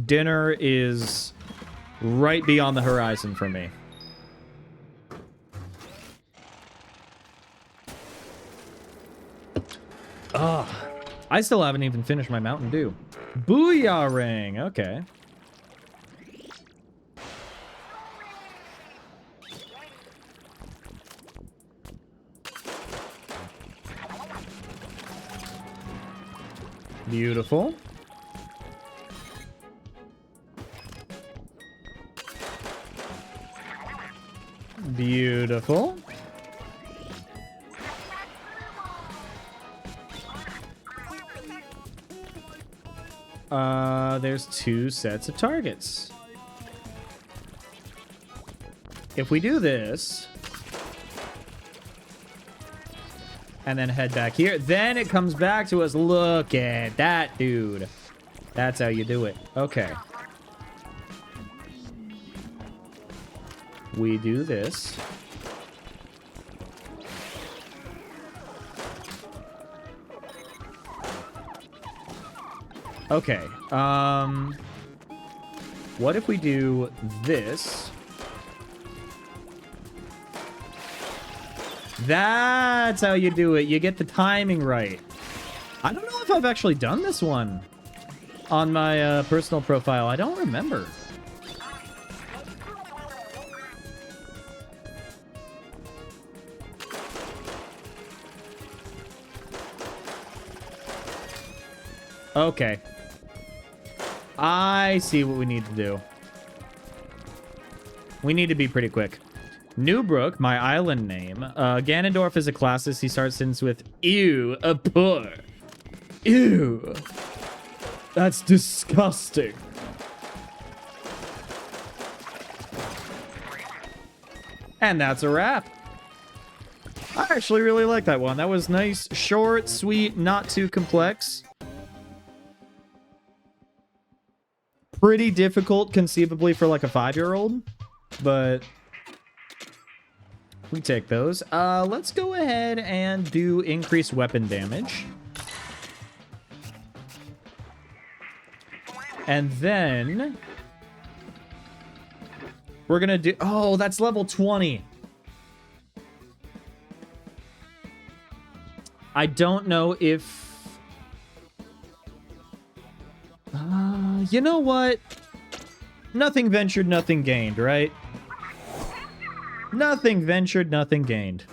dinner is right beyond the horizon for me. Ugh. I still haven't even finished my Mountain Dew. Booyah ring. Okay. Beautiful. Beautiful. There's 2 sets of targets. If we do this, and then head back here, then it comes back to us. Look at that, dude. That's how you do it. Okay. We do this. Okay, what if we do this? That's how you do it. You get the timing right. I don't know if I've actually done this one on my personal profile. I don't remember. Okay. I see what we need to do. We need to be pretty quick. Newbrook, my island name. Ganondorf is a classist. He starts sentence with, ew, a poor. Ew. That's disgusting. And that's a wrap. I actually really like that one. That was nice, short, sweet, not too complex. Pretty difficult, conceivably, for like a 5-year-old, but we take those. Let's go ahead and do increased weapon damage. And then we're gonna do... Oh, that's level 20. I don't know if... you know what? Nothing ventured, nothing gained, right? Nothing ventured, nothing gained.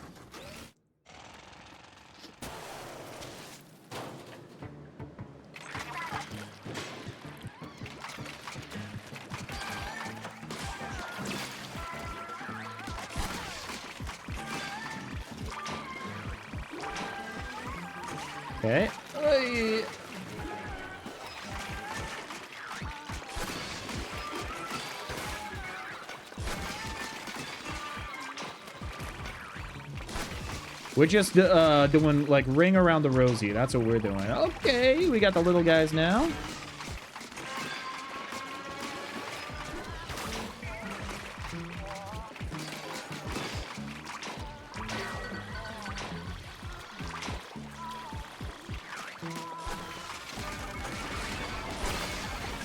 Okay. We're just doing, like, ring around the rosy. That's what we're doing. Okay, we got the little guys now.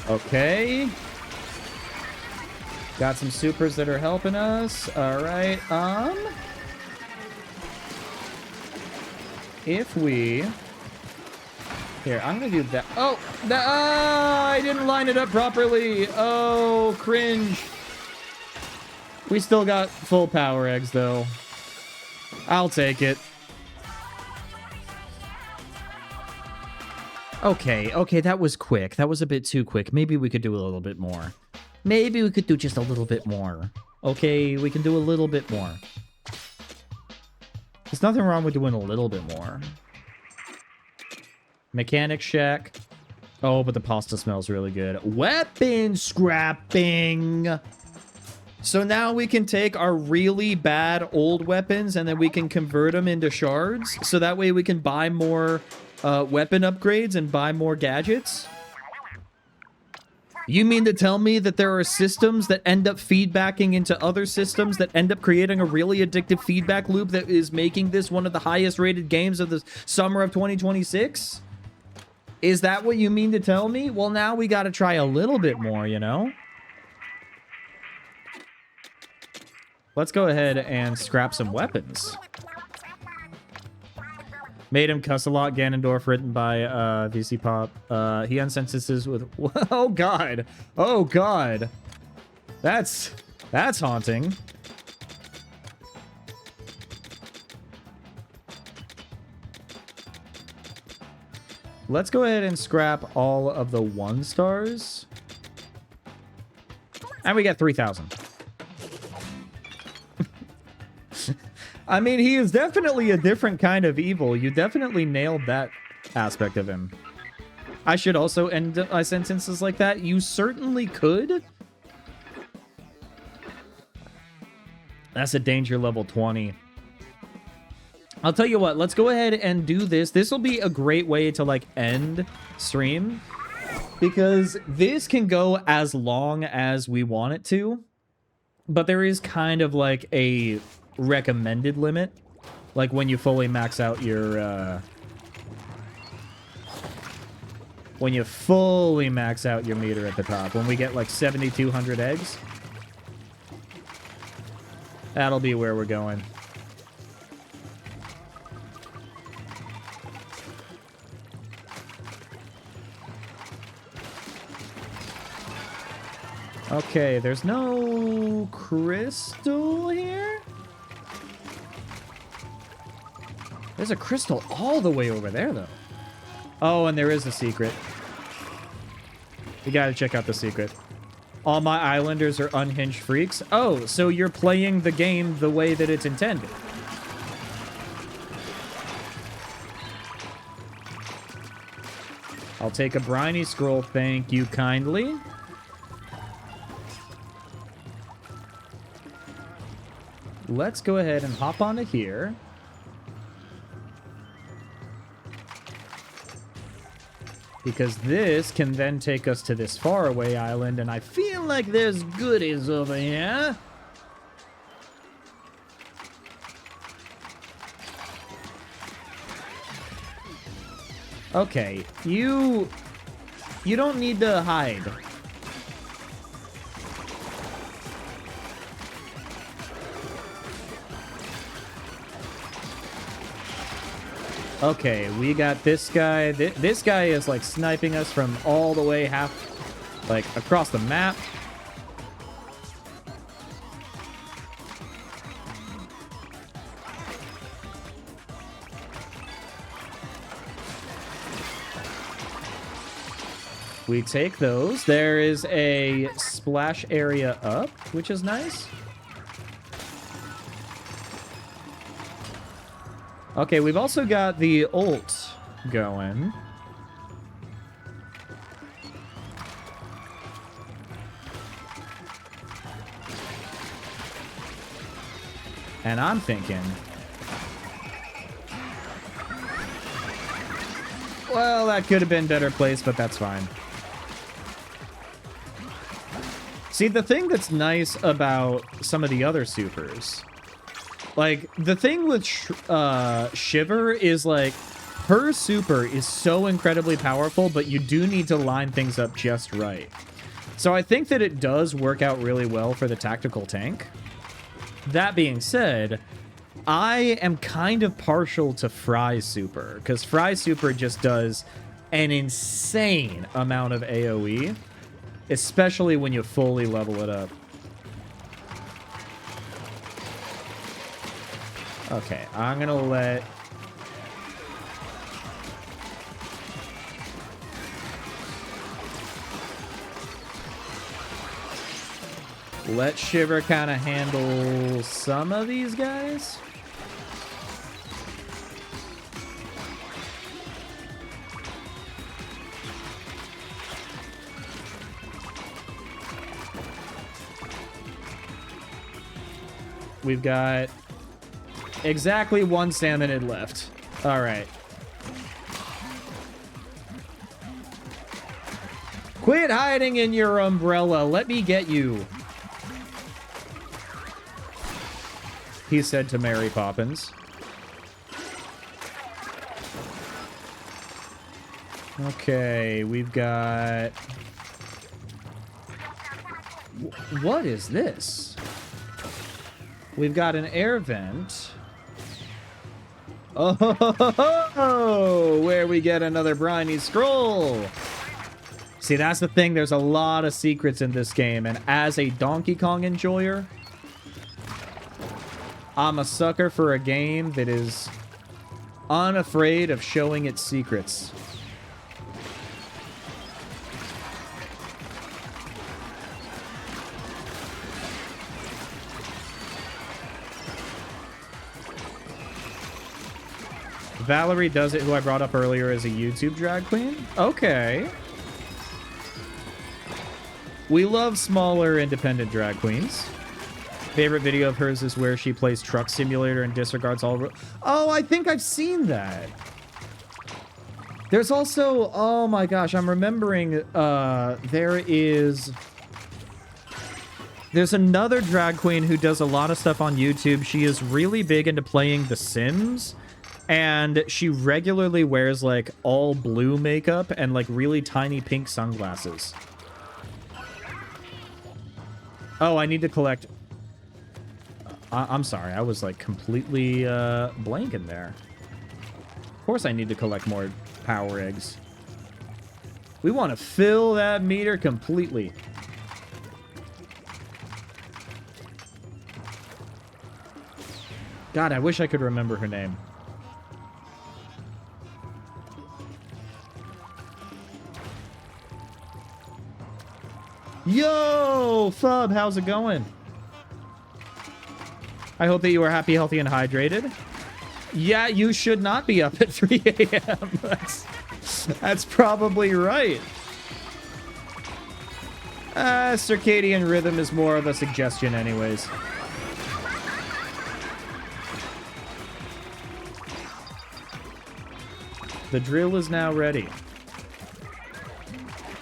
Okay. Got some supers that are helping us. All right. If we Here, I'm gonna do that. Oh, I didn't line it up properly. Oh, cringe. We still got full power eggs, though. I'll take it. Okay, okay, that was quick. That was a bit too quick. Maybe we could do a little bit more. Maybe we could do just a little bit more. Okay, we can do a little bit more. There's nothing wrong with doing a little bit more. Mechanic shack. Oh, but the pasta smells really good. Weapon scrapping. So now we can take our really bad old weapons and then we can convert them into shards. So that way we can buy more weapon upgrades and buy more gadgets. You mean to tell me that there are systems that end up feedbacking into other systems that end up creating a really addictive feedback loop that is making this one of the highest rated games of the summer of 2026? Is that what you mean to tell me? Well, now we got to try a little bit more, you know? Let's go ahead and scrap some weapons. Made him cuss a lot. Ganondorf, written by VC Pop. He unsenses with... Oh, God. Oh, God. That's haunting. Let's go ahead and scrap all of the 1 stars. And we got 3,000. I mean, he is definitely a different kind of evil. You definitely nailed that aspect of him. I should also end my sentences like that. You certainly could. That's a danger level 20. I'll tell you what, let's go ahead and do this. This will be a great way to, like, end stream. Because this can go as long as we want it to. But there is kind of, like, a recommended limit. Like, when you fully max out your, when you fully max out your meter at the top. When we get, like, 7,200 eggs. That'll be where we're going. Okay, there's no crystal here? There's a crystal all the way over there, though. Oh, and there is a secret. We gotta check out the secret. All my islanders are unhinged freaks. Oh, so you're playing the game the way that it's intended. I'll take a briny scroll, thank you kindly. Let's go ahead and hop onto here. Because this can then take us to this faraway island, and I feel like there's goodies over here. Okay, you don't need to hide. Okay, we got this guy. This guy is, like, sniping us from all the way like, across the map. We take those. There is a splash area up, which is nice. Okay, we've also got the ult going. And I'm thinking... Well, that could have been better placed, but that's fine. See, the thing that's nice about some of the other supers... Like, the thing with Shiver is, like, her super is so incredibly powerful, but you do need to line things up just right. So I think that it does work out really well for the tactical tank. That being said, I am kind of partial to Fry's super, because Fry's super just does an insane amount of AoE, especially when you fully level it up. Okay, I'm gonna let... Let Shiver kind of handle some of these guys. We've got exactly one salmonid left. All right. Quit hiding in your umbrella. Let me get you. He said to Mary Poppins. Okay, we've got... What is this? We've got an air vent. Oh, where we get another briny scroll. See, that's the thing. There's a lot of secrets in this game, and as a Donkey Kong enjoyer, I'm a sucker for a game that is unafraid of showing its secrets. Valerie Does It, who I brought up earlier, is a YouTube drag queen? Okay. We love smaller independent drag queens. Favorite video of hers is where she plays Truck Simulator and disregards all... Oh, I think I've seen that. There's also... Oh my gosh, I'm remembering... There's another drag queen who does a lot of stuff on YouTube. She is really big into playing The Sims. And she regularly wears, like, all blue makeup and, like, really tiny pink sunglasses. Oh, I need to collect... I'm sorry, I was, like, completely blanking there. Of course I need to collect more power eggs. We want to fill that meter completely. God, I wish I could remember her name. Yo, Fub, how's it going? I hope that you are happy, healthy, and hydrated. Yeah, you should not be up at 3 a.m. That's probably right. Circadian rhythm is more of a suggestion anyways. The drill is now ready.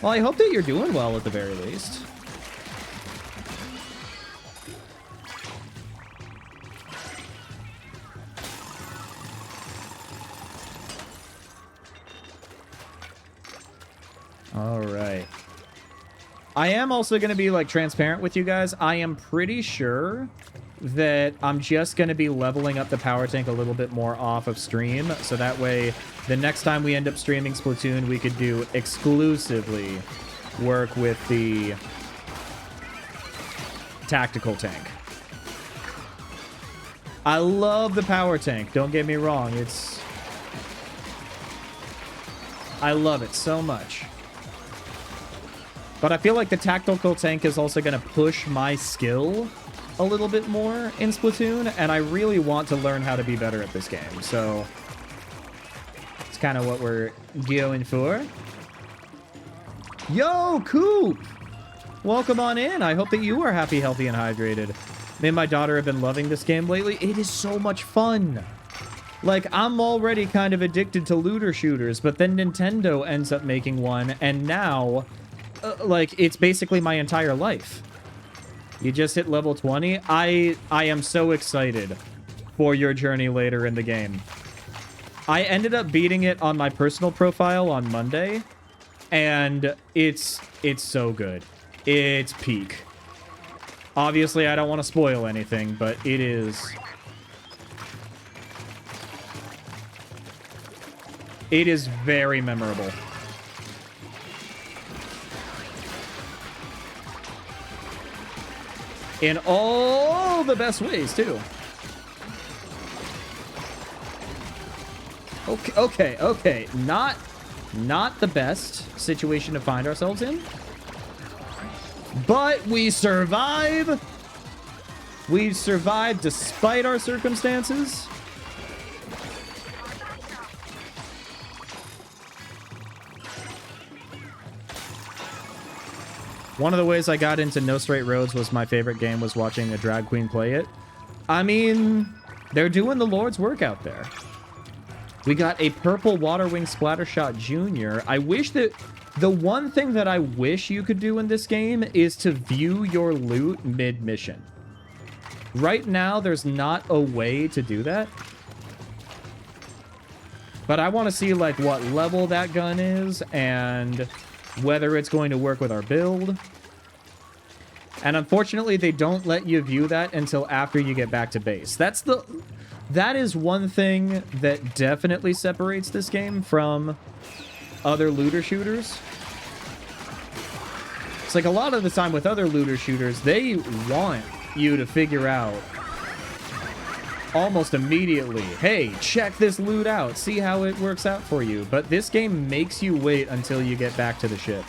Well, I hope that you're doing well at the very least. All right. I am also going to be, like, transparent with you guys. I am pretty sure that I'm just going to be leveling up the power tank a little bit more off of stream. So that way, the next time we end up streaming Splatoon, we could do exclusively work with the tactical tank. I love the power tank. Don't get me wrong. I love it so much. But I feel like the tactical tank is also going to push my skill a little bit more in Splatoon, and I really want to learn how to be better at this game, so it's kind of what we're going for. Yo, Coop! Welcome on in. I hope that you are happy, healthy, and hydrated. Me and my daughter have been loving this game lately. It is so much fun. Like, I'm already kind of addicted to looter shooters, but then Nintendo ends up making one, and now... like, it's basically my entire life. You just hit level 20. I am so excited for your journey later in the game. I ended up beating it on my personal profile on Monday, and it's so good. It's peak. Obviously, I don't want to spoil anything, but it is... It is very memorable. in all the best ways, too. Okay. Not the best situation to find ourselves in. But we survive. We survived despite our circumstances. One of the ways I got into No Straight Roads was my favorite game was watching a drag queen play it. I mean, they're doing the Lord's work out there. We got a purple Water Wing Splattershot Jr. I wish that... The one thing that I wish you could do in this game is to view your loot mid-mission. Right now, there's not a way to do that. But I want to see, like, what level that gun is and whether it's going to work with our build. And unfortunately, they don't let you view that until after you get back to base. That is one thing that definitely separates this game from other looter shooters. It's like a lot of the time with other looter shooters, they want you to figure out almost immediately, hey, check this loot out, see how it works out for you. But this game makes you wait until you get back to the ship.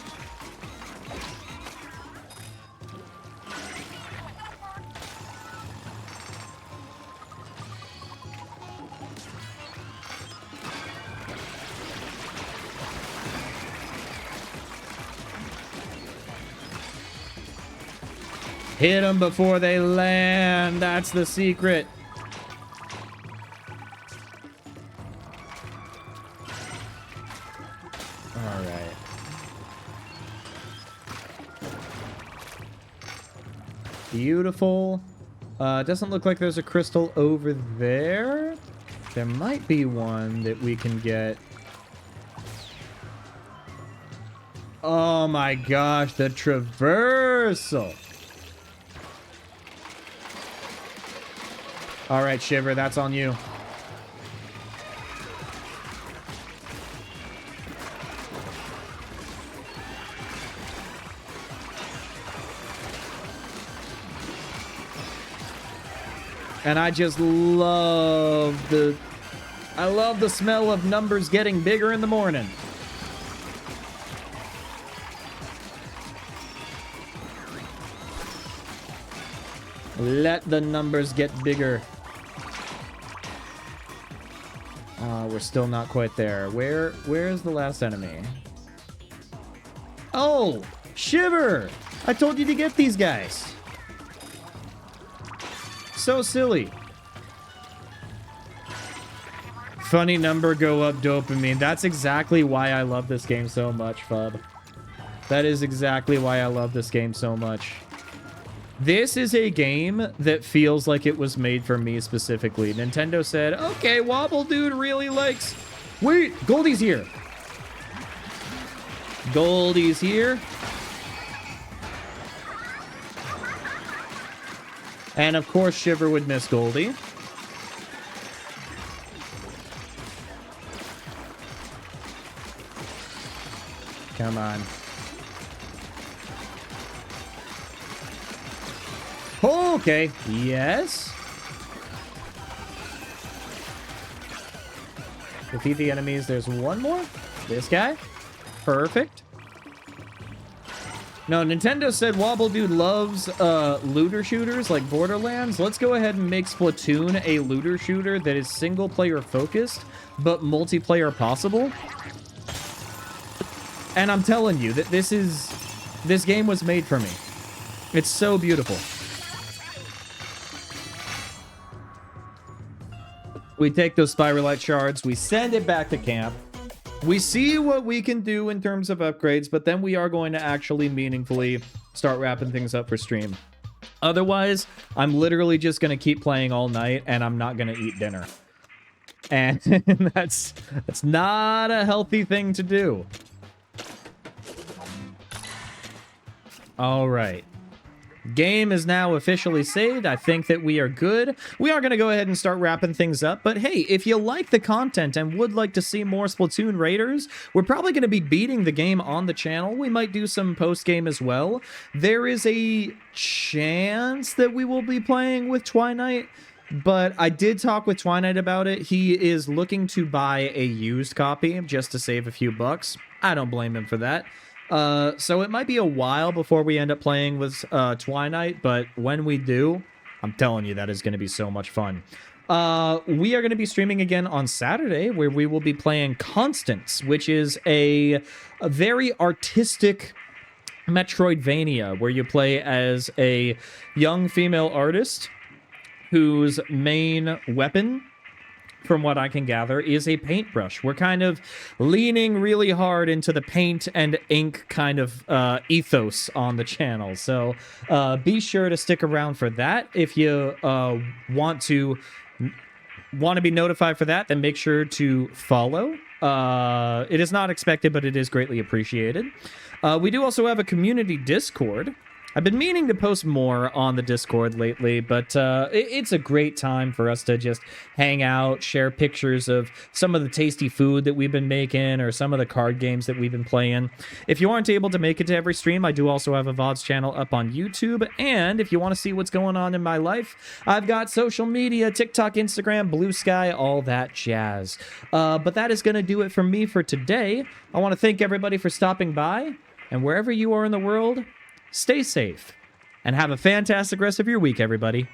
Hit them before they land. That's the secret. All right. Beautiful. Doesn't look like there's a crystal over there. There might be one that we can get. Oh my gosh, the traversal. All right, Shiver, that's on you. And I just love the smell of numbers getting bigger in the morning. Let the numbers get bigger. We're still not quite there. Where is the last enemy? Oh, Shiver! I told you to get these guys. So silly. Funny number go up dopamine. That's exactly why I love this game so much, Fub. That is exactly why I love this game so much. This is a game that feels like it was made for me specifically. Nintendo said, okay, Wobble Dude really likes... Wait, Goldie's here. Goldie's here. And of course, Shiver would miss Goldie. Come on. Okay. Yes. Defeat the enemies. There's one more. This guy. Perfect. No, Nintendo said Wobble Dude loves looter shooters like Borderlands. Let's go ahead and make Splatoon a looter shooter that is single player focused, but multiplayer possible. And I'm telling you that this game was made for me. It's so beautiful. We take those Spiralite shards, we send it back to camp. We see what we can do in terms of upgrades, but then we are going to actually meaningfully start wrapping things up for stream. Otherwise, I'm literally just going to keep playing all night, and I'm not going to eat dinner. And that's not a healthy thing to do. All right. Game is now officially saved. I think that we are good. We are going to go ahead and start wrapping things up. But hey, if you like the content and would like to see more Splatoon Raiders, we're probably going to be beating the game on the channel. We might do some post-game as well. There is a chance that we will be playing with Twilight, but I did talk with Twilight about it. He is looking to buy a used copy just to save a few bucks. I don't blame him for that. So it might be a while before we end up playing with Twilight, but when we do, I'm telling you, that is going to be so much fun. We are going to be streaming again on Saturday, where we will be playing Constance, which is a very artistic Metroidvania, where you play as a young female artist whose main weapon, from what I can gather, is a paintbrush. We're kind of leaning really hard into the paint and ink kind of ethos on the channel. So be sure to stick around for that. If you want to be notified for that, then make sure to follow. It is not expected, but it is greatly appreciated. We do also have a community Discord. I've been meaning to post more on the Discord lately, but it's a great time for us to just hang out, share pictures of some of the tasty food that we've been making or some of the card games that we've been playing. If you aren't able to make it to every stream, I do also have a VODs channel up on YouTube, and if you want to see what's going on in my life, I've got social media, TikTok, Instagram, Blue Sky, all that jazz. But that is going to do it for me for today. I want to thank everybody for stopping by, and wherever you are in the world, stay safe, and have a fantastic rest of your week, everybody.